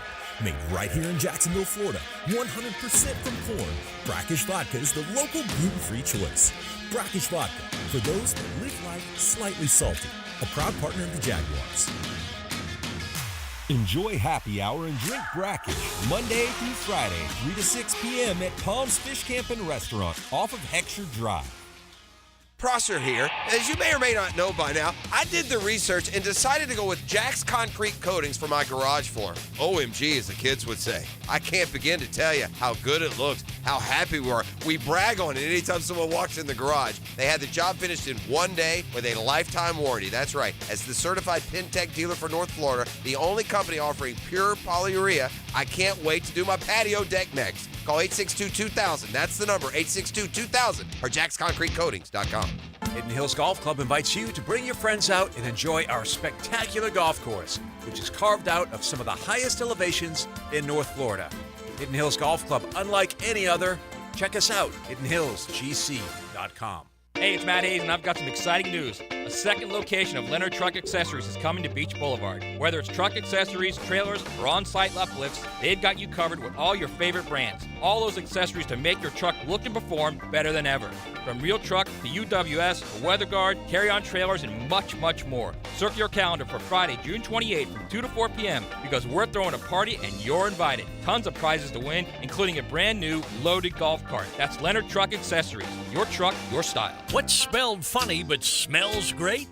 Made right here in Jacksonville, Florida, 100% from corn, Brackish Vodka is the local gluten-free choice. Brackish Vodka, for those that live life slightly salty. A proud partner of the Jaguars. Enjoy happy hour and drink Brackish Monday through Friday, 3 to 6 p.m. at Palms Fish Camp and Restaurant off of Heckscher Drive. Prosser here. As you may or may not know by now, I did the research and decided to go with Jack's Concrete Coatings for my garage floor. OMG, as the kids would say. I can't begin to tell you how good it looks, how happy we are. We brag on it anytime someone walks in the garage. They had the job finished in one day with a lifetime warranty. That's right. As the certified Pintech dealer for North Florida, the only company offering pure polyurea, I can't wait to do my patio deck next. Call 862-2000. That's the number, 862-2000, or jacksconcretecoatings.com. Hidden Hills Golf Club invites you to bring your friends out and enjoy our spectacular golf course, which is carved out of some of the highest elevations in North Florida. Hidden Hills Golf Club, unlike any other. Check us out, hiddenhillsgc.com. Hey, it's Matt Hayes, and I've got some exciting news. A The second location of Leonard Truck Accessories is coming to Beach Boulevard. Whether it's truck accessories, trailers, or on-site uplifts, they've got you covered with all your favorite brands. All those accessories to make your truck look and perform better than ever. From Real Truck to UWS, to Weather Guard, carry-on trailers, and much, much more. Circle your calendar for Friday, June 28th from 2 to 4 p.m. because we're throwing a party and you're invited. Tons of prizes to win, including a brand new loaded golf cart. That's Leonard Truck Accessories. Your truck, your style. What's spelled funny but smells great?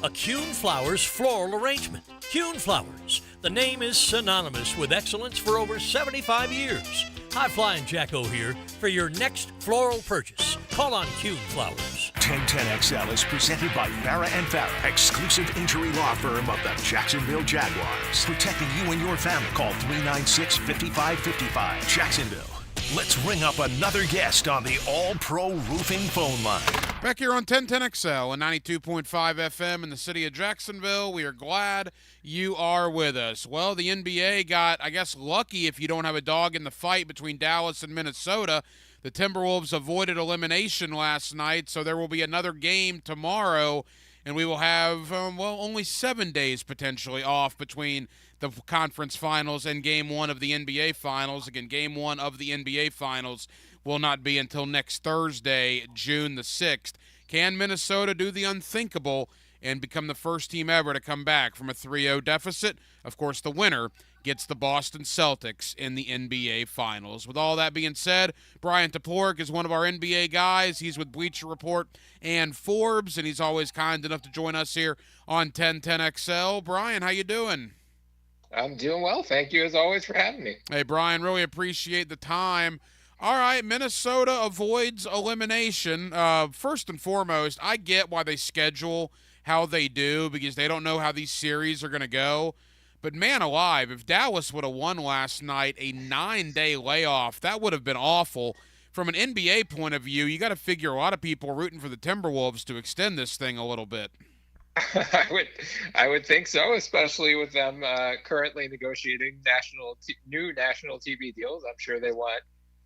A Kuhn Flowers floral arrangement. Kuhn Flowers. The name is synonymous with excellence for over 75 years. High Flying Jacko here for your next floral purchase. Call on Kuhn Flowers. 1010XL is presented by Farah and Farah, exclusive injury law firm of the Jacksonville Jaguars. Protecting you and your family. Call 396-5555. Jacksonville. Let's ring up another guest on the All-Pro Roofing phone line. Back here on 1010XL and 92.5 FM in the city of Jacksonville. We are glad you are with us. Well, the NBA got, I guess, lucky if you don't have a dog in the fight between Dallas and Minnesota. The Timberwolves avoided elimination last night, so there will be another game tomorrow, and we will have, only 7 days potentially off between the conference finals and game one of the NBA finals. Again, game one of the NBA finals will not be until next Thursday, June the 6th. Can Minnesota do the unthinkable and become the first team ever to come back from a 3-0 deficit? Of course, the winner gets the Boston Celtics in the NBA Finals. With all that being said, Brian Toporek is one of our NBA guys. He's with Bleacher Report and Forbes, and he's always kind enough to join us here on 1010XL. Brian, how you doing? I'm doing well. Thank you, as always, for having me. Hey, Brian, really appreciate the time. All right, Minnesota avoids elimination. First and foremost, I get why they schedule how they do because they don't know how these series are going to go. But man alive, if Dallas would have won last night, a 9-day layoff, that would have been awful. From an NBA point of view, you got to figure a lot of people are rooting for the Timberwolves to extend this thing a little bit. I would think so, especially with them currently negotiating new national TV deals. I'm sure they want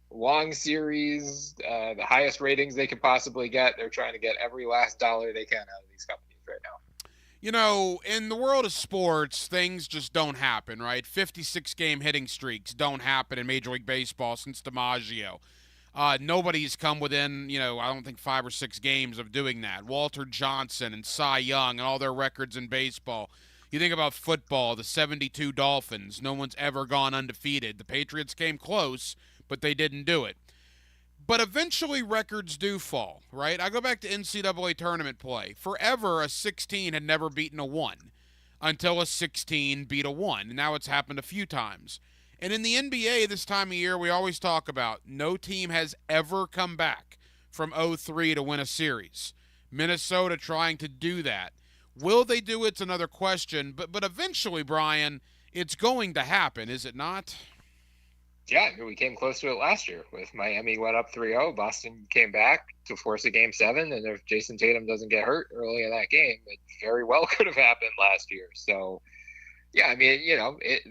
long series, the highest ratings they could possibly get. They're trying to get every last dollar they can out of these companies right now. You know, in the world of sports, things just don't happen, right? 56-game hitting streaks don't happen in Major League Baseball since DiMaggio. Nobody's come within, I don't think 5 or 6 games of doing that. Walter Johnson and Cy Young and all their records in baseball. You think about football, the 72 Dolphins. No one's ever gone undefeated. The Patriots came close, but they didn't do it. But eventually records do fall, right? I go back to NCAA tournament play. Forever, a 16 had never beaten a 1 until a 16 beat a 1. And now it's happened a few times. And in the NBA this time of year, we always talk about no team has ever come back from 0-3 to win a series. Minnesota trying to do that. Will they do it's another question, but eventually, Brian, it's going to happen, is it not? Yeah, we came close to it last year with Miami went up 3-0. Boston came back to force a Game 7, and if Jason Tatum doesn't get hurt early in that game, it very well could have happened last year. So, yeah, I mean,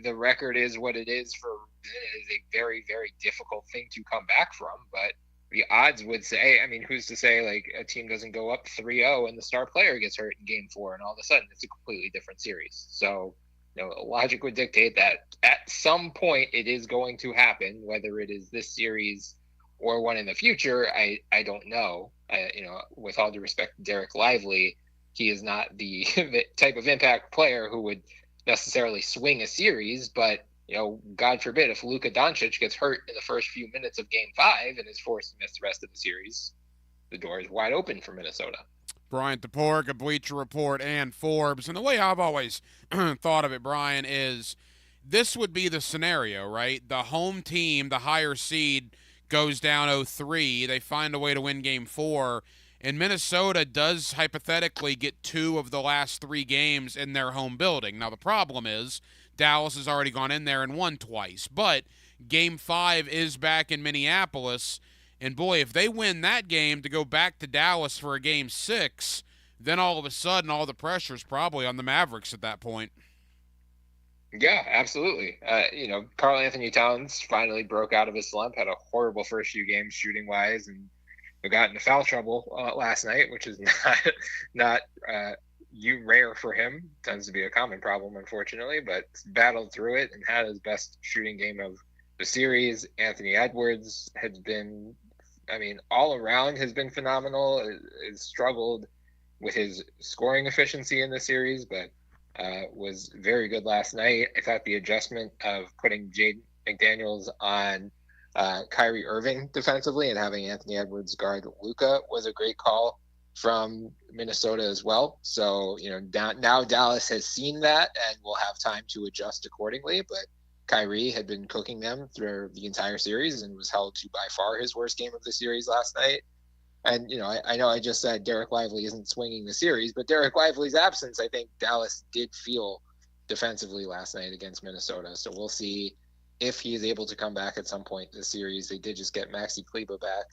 the record is what it is. It is a very, very difficult thing to come back from. But the odds would say, I mean, who's to say like a team doesn't go up 3-0 and the star player gets hurt in Game 4, and all of a sudden it's a completely different series. So, logic would dictate that at some point it is going to happen, whether it is this series or one in the future. I don't know. With all due respect to Derek Lively, he is not the type of impact player who would necessarily swing a series, but God forbid if Luka Doncic gets hurt in the first few minutes of Game 5 and is forced to miss the rest of the series, the door is wide open for Minnesota. Brian Toporek, a Bleacher Report and Forbes. And the way I've always thought of it, Brian, is this would be the scenario, right? The home team, the higher seed, goes down 0-3. They find a way to win Game 4. And Minnesota does hypothetically get 2 of the last 3 games in their home building. Now, the problem is Dallas has already gone in there and won twice. But Game 5 is back in Minneapolis. And, boy, if they win that game to go back to Dallas for a Game 6, then all of a sudden all the pressure is probably on the Mavericks at that point. Yeah, absolutely. Karl Anthony Towns finally broke out of his slump, had a horrible first few games shooting-wise, and got into foul trouble last night, which is not rare for him. Tends to be a common problem, unfortunately, but battled through it and had his best shooting game of the series. Anthony Edwards has been, all around has been phenomenal. Has struggled with his scoring efficiency in the series, but was very good last night. I thought the adjustment of putting Jaden McDaniels on Kyrie Irving defensively and having Anthony Edwards guard Luka was a great call from Minnesota as well. So, now Dallas has seen that and will have time to adjust accordingly. But Kyrie had been cooking them through the entire series and was held to by far his worst game of the series last night. And, I know I just said Derek Lively isn't swinging the series, but Derek Lively's absence, I think Dallas did feel defensively last night against Minnesota. So we'll see if he is able to come back at some point this series. They did just get Maxi Kleber back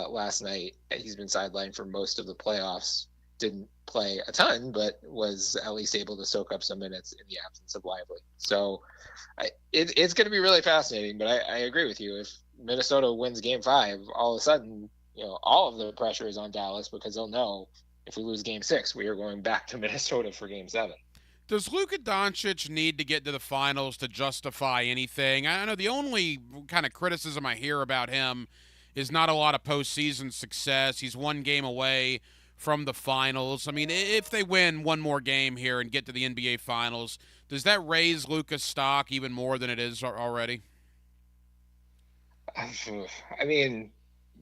last night. He's been sidelined for most of the playoffs. Didn't play a ton, but was at least able to soak up some minutes in the absence of Lively. So it's going to be really fascinating, but I agree with you. If Minnesota wins Game 5, all of a sudden, all of the pressure is on Dallas because they'll know if we lose Game 6, we are going back to Minnesota for Game 7. Does Luka Doncic need to get to the finals to justify anything? I know the only kind of criticism I hear about him is not a lot of postseason success. He's one game away from the finals. If they win one more game here and get to the NBA Finals, does that raise Luka's stock even more than it is already?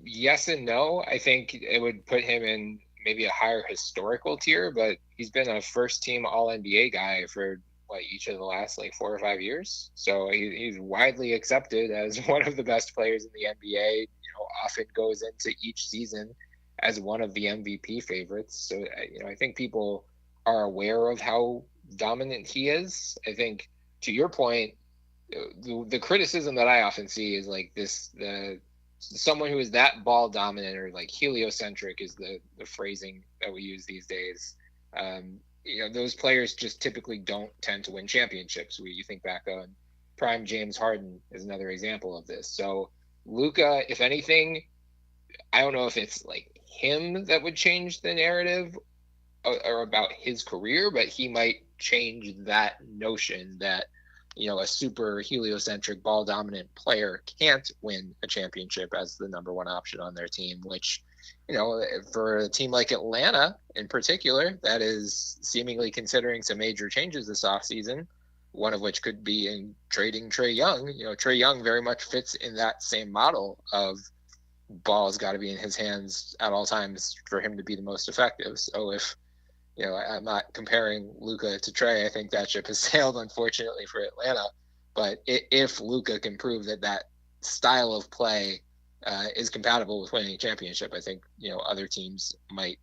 Yes and no. I think it would put him in maybe a higher historical tier, but he's been a first-team All-NBA guy for each of the last 4 or 5 years. So he's widely accepted as one of the best players in the NBA. Often goes into each season as one of the MVP favorites. So I think people are aware of how dominant he is. I think, to your point, the criticism that I often see is someone who is that ball dominant or heliocentric is the phrasing that we use these days. Those players just typically don't tend to win championships. You think back on prime James Harden is another example of this. So Luka, if anything, I don't know if it's him that would change the narrative or about his career, but he might change that notion that a super heliocentric ball dominant player can't win a championship as the number one option on their team, which, for a team like Atlanta in particular, that is seemingly considering some major changes this offseason, one of which could be in trading Trae Young. Trae Young very much fits in that same model of ball's got to be in his hands at all times for him to be the most effective. So if, I'm not comparing Luka to Trae. I think that ship has sailed, unfortunately, for Atlanta. But if Luka can prove that style of play is compatible with winning a championship, I think, other teams might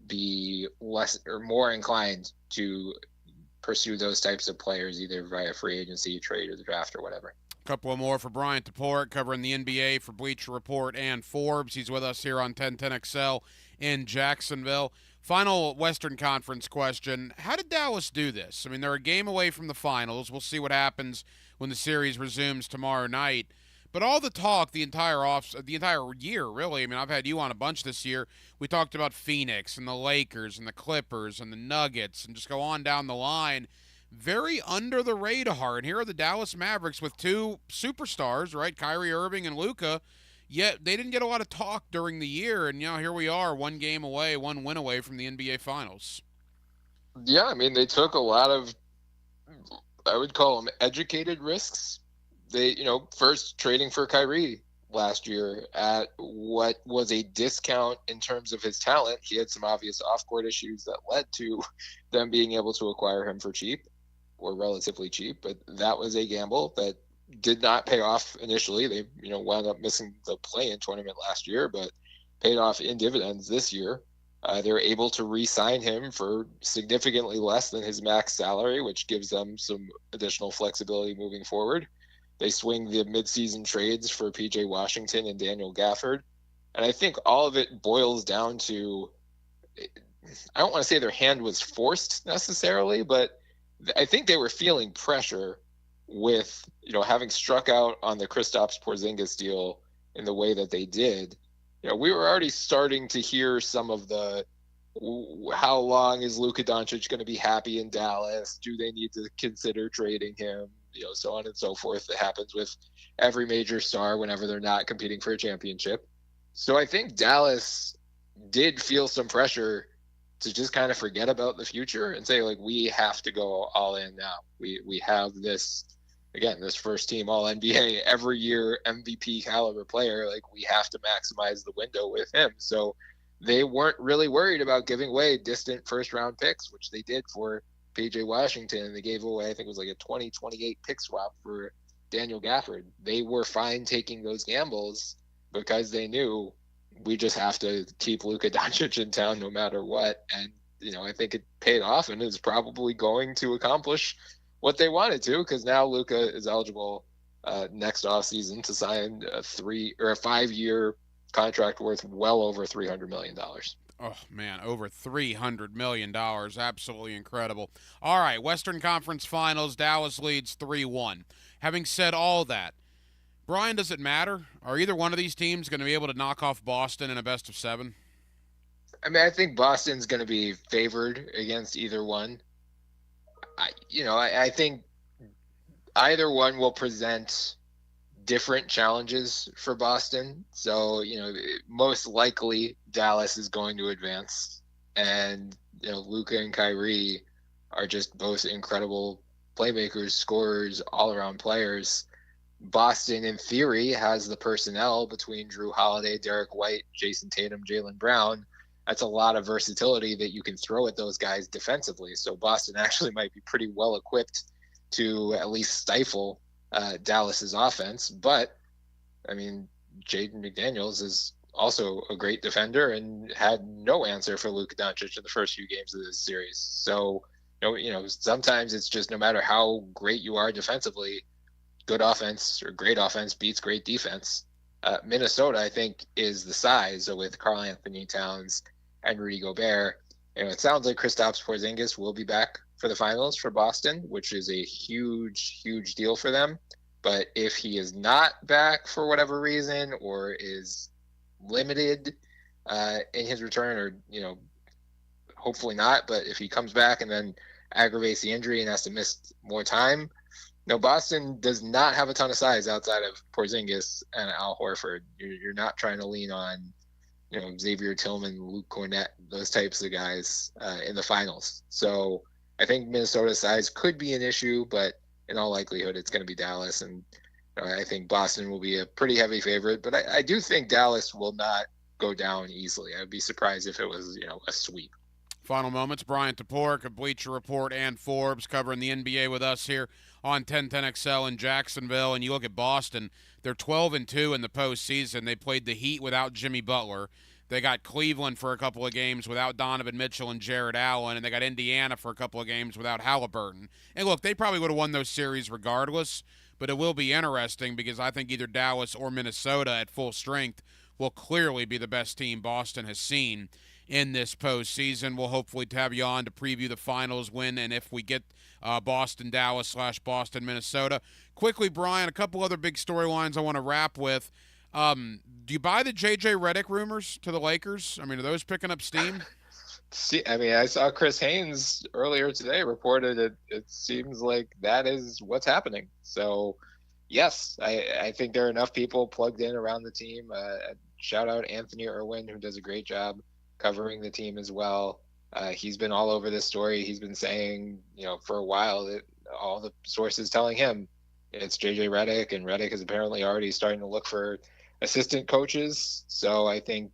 be less or more inclined to pursue those types of players, either via free agency, trade, or the draft, or whatever. Couple more for Brian Toporek, covering the NBA for Bleacher Report and Forbes. He's with us here on 1010XL in Jacksonville. Final Western Conference question. How did Dallas do this? They're a game away from the finals. We'll see what happens when the series resumes tomorrow night. But all the talk the entire year, really. I've had you on a bunch this year. We talked about Phoenix and the Lakers and the Clippers and the Nuggets and just go on down the line. Very under the radar. And here are the Dallas Mavericks with two superstars, right? Kyrie Irving and Luka. Yet they didn't get a lot of talk during the year. And, here we are, one game away, one win away from the NBA Finals. Yeah, they took a lot of, I would call them educated risks. They, first trading for Kyrie last year at what was a discount in terms of his talent. He had some obvious off-court issues that led to them being able to acquire him for cheap or relatively cheap, but that was a gamble that did not pay off initially. They, wound up missing the play-in tournament last year, but paid off in dividends this year. They were able to re-sign him for significantly less than his max salary, which gives them some additional flexibility moving forward. They swing the midseason trades for P.J. Washington and Daniel Gafford. And I think all of it boils down to, I don't want to say their hand was forced necessarily, but I think they were feeling pressure with, having struck out on the Kristaps Porzingis deal in the way that they did. We were already starting to hear some of the how long is Luka Doncic going to be happy in Dallas? Do they need to consider trading him? So on and so forth. That happens with every major star whenever they're not competing for a championship. So I think Dallas did feel some pressure to just kind of forget about the future and say, like, we have to go all in now. We have this, again, this first team all NBA every year MVP caliber player. Like, we have to maximize the window with him. So they weren't really worried about giving away distant first round picks, which they did for PJ Washington. They gave away, I think it was like a 2028 pick swap for Daniel Gafford. They were fine taking those gambles because they knew we just have to keep Luka Doncic in town no matter what. And, I think it paid off and is probably going to accomplish what they wanted to, because now Luka is eligible next offseason to sign a 5-year contract worth well over $300 million. Oh, man, over $300 million. Absolutely incredible. All right, Western Conference Finals, Dallas leads 3-1. Having said all that, Brian, does it matter? Are either one of these teams going to be able to knock off Boston in a best of 7? I mean, I think Boston's going to be favored against either one. I think either one will present different challenges for Boston. So, most likely Dallas is going to advance. And, Luka and Kyrie are just both incredible playmakers, scorers, all-around players. Boston, in theory, has the personnel between Drew Holiday, Derek White, Jason Tatum, Jaylen Brown. That's a lot of versatility that you can throw at those guys defensively. So Boston actually might be pretty well equipped to at least stifle Dallas's offense. But, I mean, Jaden McDaniels is also a great defender and had no answer for Luka Doncic in the first few games of this series. So, sometimes it's just no matter how great you are defensively, good offense or great offense beats great defense. Minnesota, I think, is the size with Karl Anthony Towns and Rudy Gobert. It sounds like Kristaps Porzingis will be back for the finals for Boston, which is a huge, huge deal for them. But if he is not back for whatever reason or is limited in his return, or, hopefully not, but if he comes back and then aggravates the injury and has to miss more time, Boston does not have a ton of size outside of Porzingis and Al Horford. You're not trying to lean on, Xavier Tillman, Luke Cornett, those types of guys in the finals. So I think Minnesota's size could be an issue, but in all likelihood, it's going to be Dallas. And I think Boston will be a pretty heavy favorite. But I do think Dallas will not go down easily. I'd be surprised if it was, a sweep. Final moments. Brian Toporek of Bleacher Report and Forbes covering the NBA with us here on 1010XL in Jacksonville. And you look at Boston, they're 12-2 in the postseason. They played the Heat without Jimmy Butler. They got Cleveland for a couple of games without Donovan Mitchell and Jared Allen, and they got Indiana for a couple of games without Halliburton. And look, they probably would have won those series regardless, but it will be interesting because I think either Dallas or Minnesota at full strength will clearly be the best team Boston has seen in this postseason. We'll hopefully have you on to preview the finals when and if we get Boston-Dallas / Boston-Minnesota. Quickly, Brian, a couple other big storylines I want to wrap with. Do you buy the J.J. Redick rumors to the Lakers? I mean, are those picking up steam? I saw Chris Haynes earlier today reported it seems like that is what's happening. So, yes, I think there are enough people plugged in around the team. Shout out Anthony Irwin, who does a great job covering the team as well. He's been all over this story. He's been saying, for a while that all the sources telling him it's J.J. Redick, and Redick is apparently already starting to look for assistant coaches. So I think,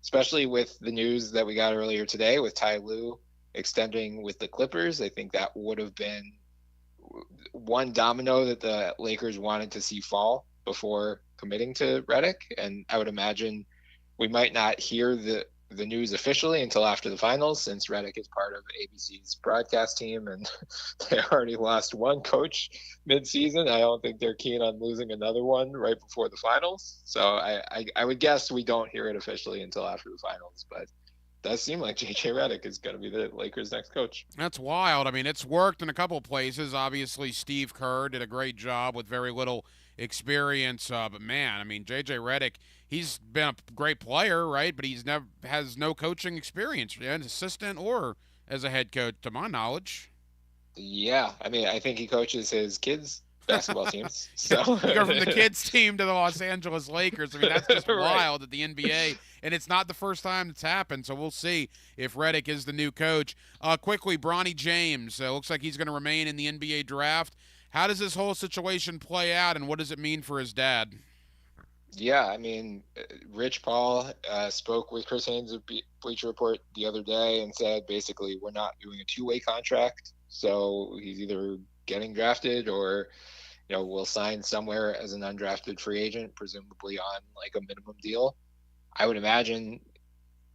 especially with the news that we got earlier today with Ty Lue extending with the Clippers, I think that would have been one domino that the Lakers wanted to see fall before committing to Redick. And I would imagine we might not hear the news officially until after the finals, since Redick is part of ABC's broadcast team and they already lost one coach mid-season. I don't think they're keen on losing another one right before the finals. So I would guess we don't hear it officially until after the finals, but it does seem like J.J. Redick is going to be the Lakers' next coach. That's wild. I mean, it's worked in a couple of places. Obviously, Steve Kerr did a great job with very little experience. But, man, I mean, J.J. Redick, he's been a great player, right? But he's never has no coaching experience, an assistant or as a head coach, to my knowledge. Yeah, I mean, I think he coaches his kids' basketball teams. So You go from the kids team to the Los Angeles Lakers. I mean, that's just Right. wild at the NBA, and it's not the first time it's happened. So we'll see if Redick is the new coach. Quickly, Bronny James looks like he's going to remain in the NBA draft. How does this whole situation play out, and what does it mean for his dad? Yeah, I mean, Rich Paul spoke with Chris Haynes of Bleacher Report the other day and said basically we're not doing a two-way contract, so he's either getting drafted or we'll sign somewhere as an undrafted free agent, presumably on like a minimum deal. I would imagine.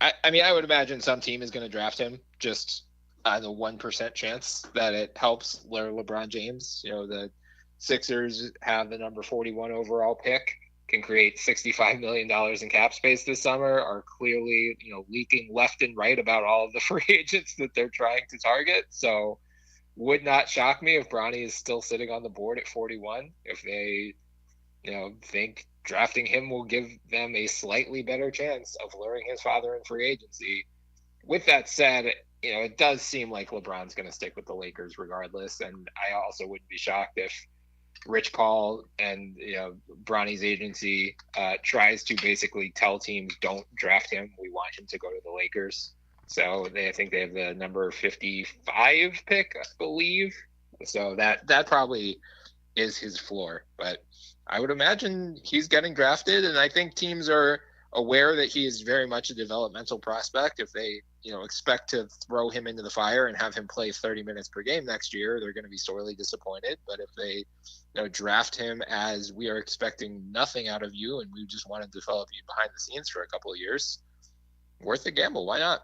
I would imagine some team is going to draft him just on the 1% chance that it helps LeBron James. The Sixers have the number 41 overall pick. Can create $65 million in cap space this summer, are clearly, leaking left and right about all of the free agents that they're trying to target. So would not shock me if Bronny is still sitting on the board at 41, if they, think drafting him will give them a slightly better chance of luring his father in free agency. With that said, it does seem like LeBron's going to stick with the Lakers regardless. And I also wouldn't be shocked if Rich Paul and Bronny's agency tries to basically tell teams, don't draft him. We want him to go to the Lakers. So I think they have the number 55 pick, I believe. So that probably is his floor. But I would imagine he's getting drafted, and I think teams are aware that he is very much a developmental prospect. If they expect to throw him into the fire and have him play 30 minutes per game next year, they're going to be sorely disappointed. But if they draft him as we are expecting nothing out of you and we just want to develop you behind the scenes for a couple of years, worth the gamble. Why not?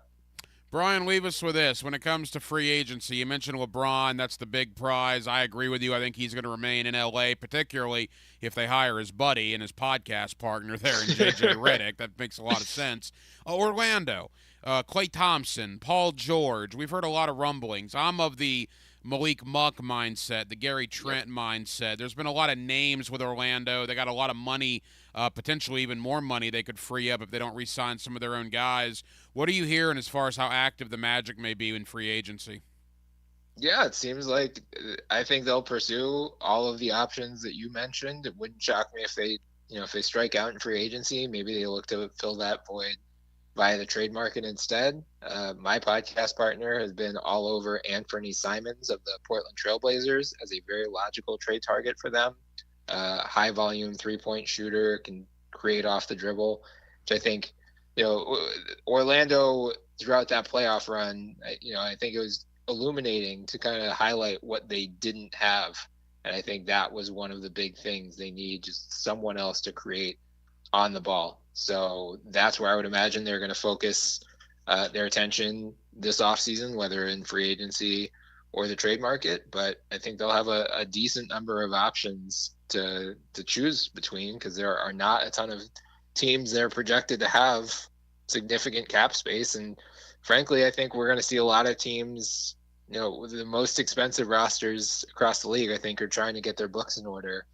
Brian, leave us with this. When it comes to free agency, you mentioned LeBron. That's the big prize. I agree with you. I think he's going to remain in L.A., particularly if they hire his buddy and his podcast partner there in J.J. Redick. That makes a lot of sense. Orlando, Klay Thompson, Paul George. We've heard a lot of rumblings. I'm of the Malik Monk mindset, the Gary Trent mindset. There's been a lot of names with Orlando. They got a lot of money, potentially even more money they could free up if they don't re-sign some of their own guys. What are you hearing as far as how active the Magic may be in free agency? Yeah, it seems like I think they'll pursue all of the options that you mentioned. It wouldn't shock me if they strike out in free agency. Maybe they look to fill that void via the trade market instead. My podcast partner has been all over Anthony Simons of the Portland Trailblazers as a very logical trade target for them. High volume 3-point shooter, can create off the dribble, which I think, Orlando throughout that playoff run, I think it was illuminating to kind of highlight what they didn't have. And I think that was one of the big things they need, just someone else to create on the ball. So that's where I would imagine they're going to focus their attention this offseason, whether in free agency or the trade market. But I think they'll have a decent number of options to choose between, because there are not a ton of teams that are projected to have significant cap space. And frankly, I think we're going to see a lot of teams, with the most expensive rosters across the league, I think, are trying to get their books in order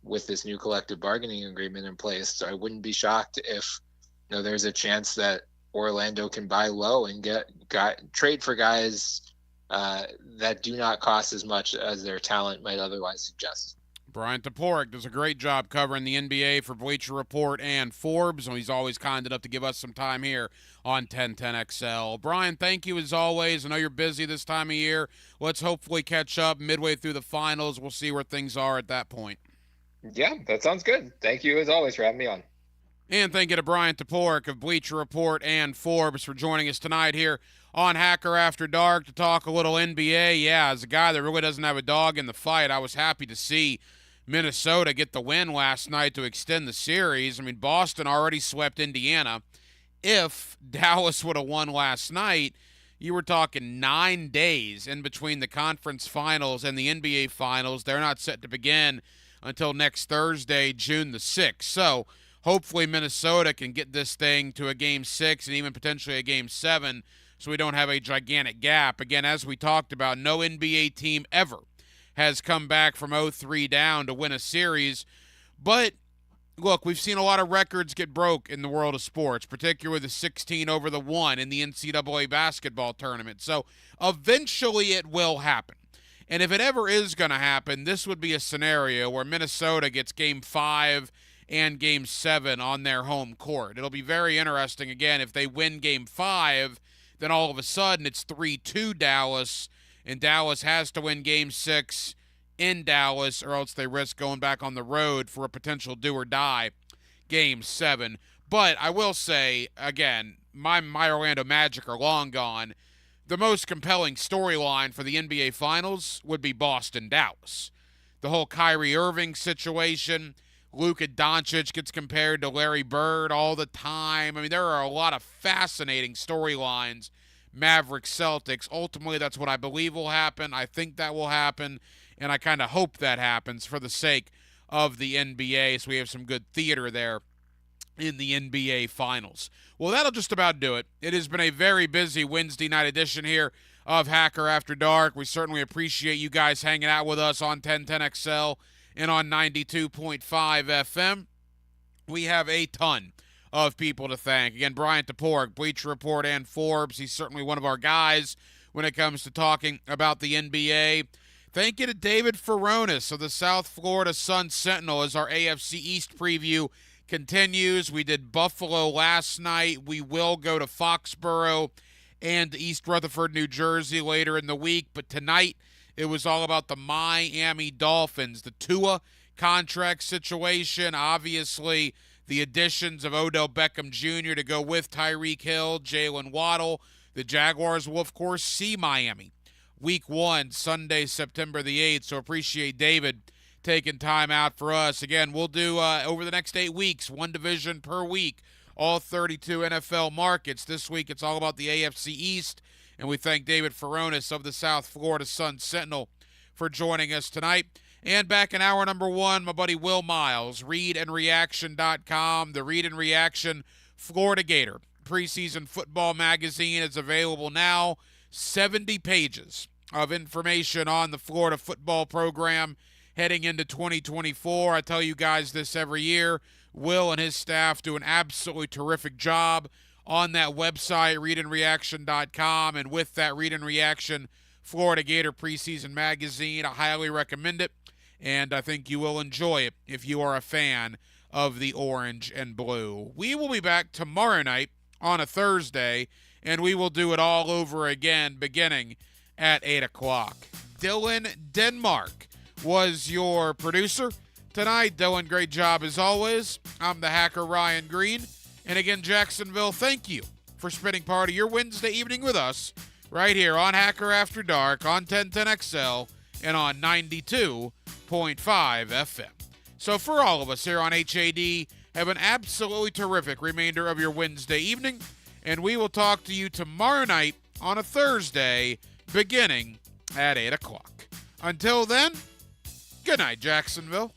with this new collective bargaining agreement in place. So I wouldn't be shocked if there's a chance that Orlando can buy low and trade for guys that do not cost as much as their talent might otherwise suggest. Brian Toporek does a great job covering the NBA for Bleacher Report and Forbes, and he's always kind enough to give us some time here on 1010XL. Brian, thank you as always. I know you're busy this time of year. Let's hopefully catch up midway through the finals. We'll see where things are at that point. Yeah, that sounds good. Thank you as always for having me on. And thank you to Brian Toporek of Bleacher Report and Forbes for joining us tonight here on Hacker After Dark to talk a little NBA. Yeah, as a guy that really doesn't have a dog in the fight, I was happy to see Minnesota get the win last night to extend the series. I mean, Boston already swept Indiana. If Dallas would have won last night, you were talking 9 days in between the conference finals and the NBA finals. They're not set to begin until next Thursday, June the 6th. So hopefully Minnesota can get this thing to a Game 6 and even potentially a Game 7 so we don't have a gigantic gap. Again, as we talked about, no NBA team ever has come back from 0-3 down to win a series. But look, we've seen a lot of records get broke in the world of sports, particularly the 16 over the 1 in the NCAA basketball tournament. So eventually it will happen. And if it ever is going to happen, this would be a scenario where Minnesota gets Game 5 and Game 7 on their home court. It'll be very interesting, again, if they win Game 5, then all of a sudden it's 3-2 Dallas, and Dallas has to win Game 6 in Dallas, or else they risk going back on the road for a potential do-or-die Game 7. But I will say, again, my Orlando Magic are long gone. The most compelling storyline for the NBA Finals would be Boston-Dallas. The whole Kyrie Irving situation, Luka Doncic gets compared to Larry Bird all the time. I mean, there are a lot of fascinating storylines. Mavericks-Celtics, ultimately that's what I believe will happen. I think that will happen, and I kind of hope that happens for the sake of the NBA, so we have some good theater there in the NBA Finals. Well, that'll just about do it. It has been a very busy Wednesday night edition here of Hacker After Dark. We certainly appreciate you guys hanging out with us on 1010XL and on 92.5 FM. We have a ton of people to thank. Again, Brian Toporek, Bleacher Report, and Forbes. He's certainly one of our guys when it comes to talking about the NBA. Thank you to David Furones of the South Florida Sun-Sentinel as our AFC East preview continues. We did Buffalo last night. We will go to Foxborough and East Rutherford, New Jersey later in the week. But tonight, it was all about the Miami Dolphins, the Tua contract situation. Obviously, the additions of Odell Beckham Jr. to go with Tyreek Hill, Jalen Waddle. The Jaguars will, of course, see Miami Week 1, Sunday, September the 8th. So appreciate David taking time out for us. Again, we'll do over the next 8 weeks, one division per week, all 32 NFL markets. This week, it's all about the AFC East. And we thank David Furones of the South Florida Sun-Sentinel for joining us tonight. And back in hour number 1, my buddy Will Miles, readandreaction.com. The Read and Reaction Florida Gator preseason football magazine is available now. 70 pages of information on the Florida football program heading into 2024. I tell you guys this every year. Will and his staff do an absolutely terrific job on that website, readandreaction.com, and with that Read and Reaction Florida Gator preseason magazine, I highly recommend it, and I think you will enjoy it if you are a fan of the orange and blue. We will be back tomorrow night on a Thursday, and we will do it all over again beginning at 8 o'clock. Dylan Denmark was your producer tonight. Dylan, great job as always. I'm the hacker, Ryan Green. And again, Jacksonville, thank you for spending part of your Wednesday evening with us right here on Hacker After Dark on 1010XL and on 92.5 FM. So for all of us here on HAD, have an absolutely terrific remainder of your Wednesday evening, and we will talk to you tomorrow night on a Thursday beginning at 8 o'clock. Until then, good night, Jacksonville.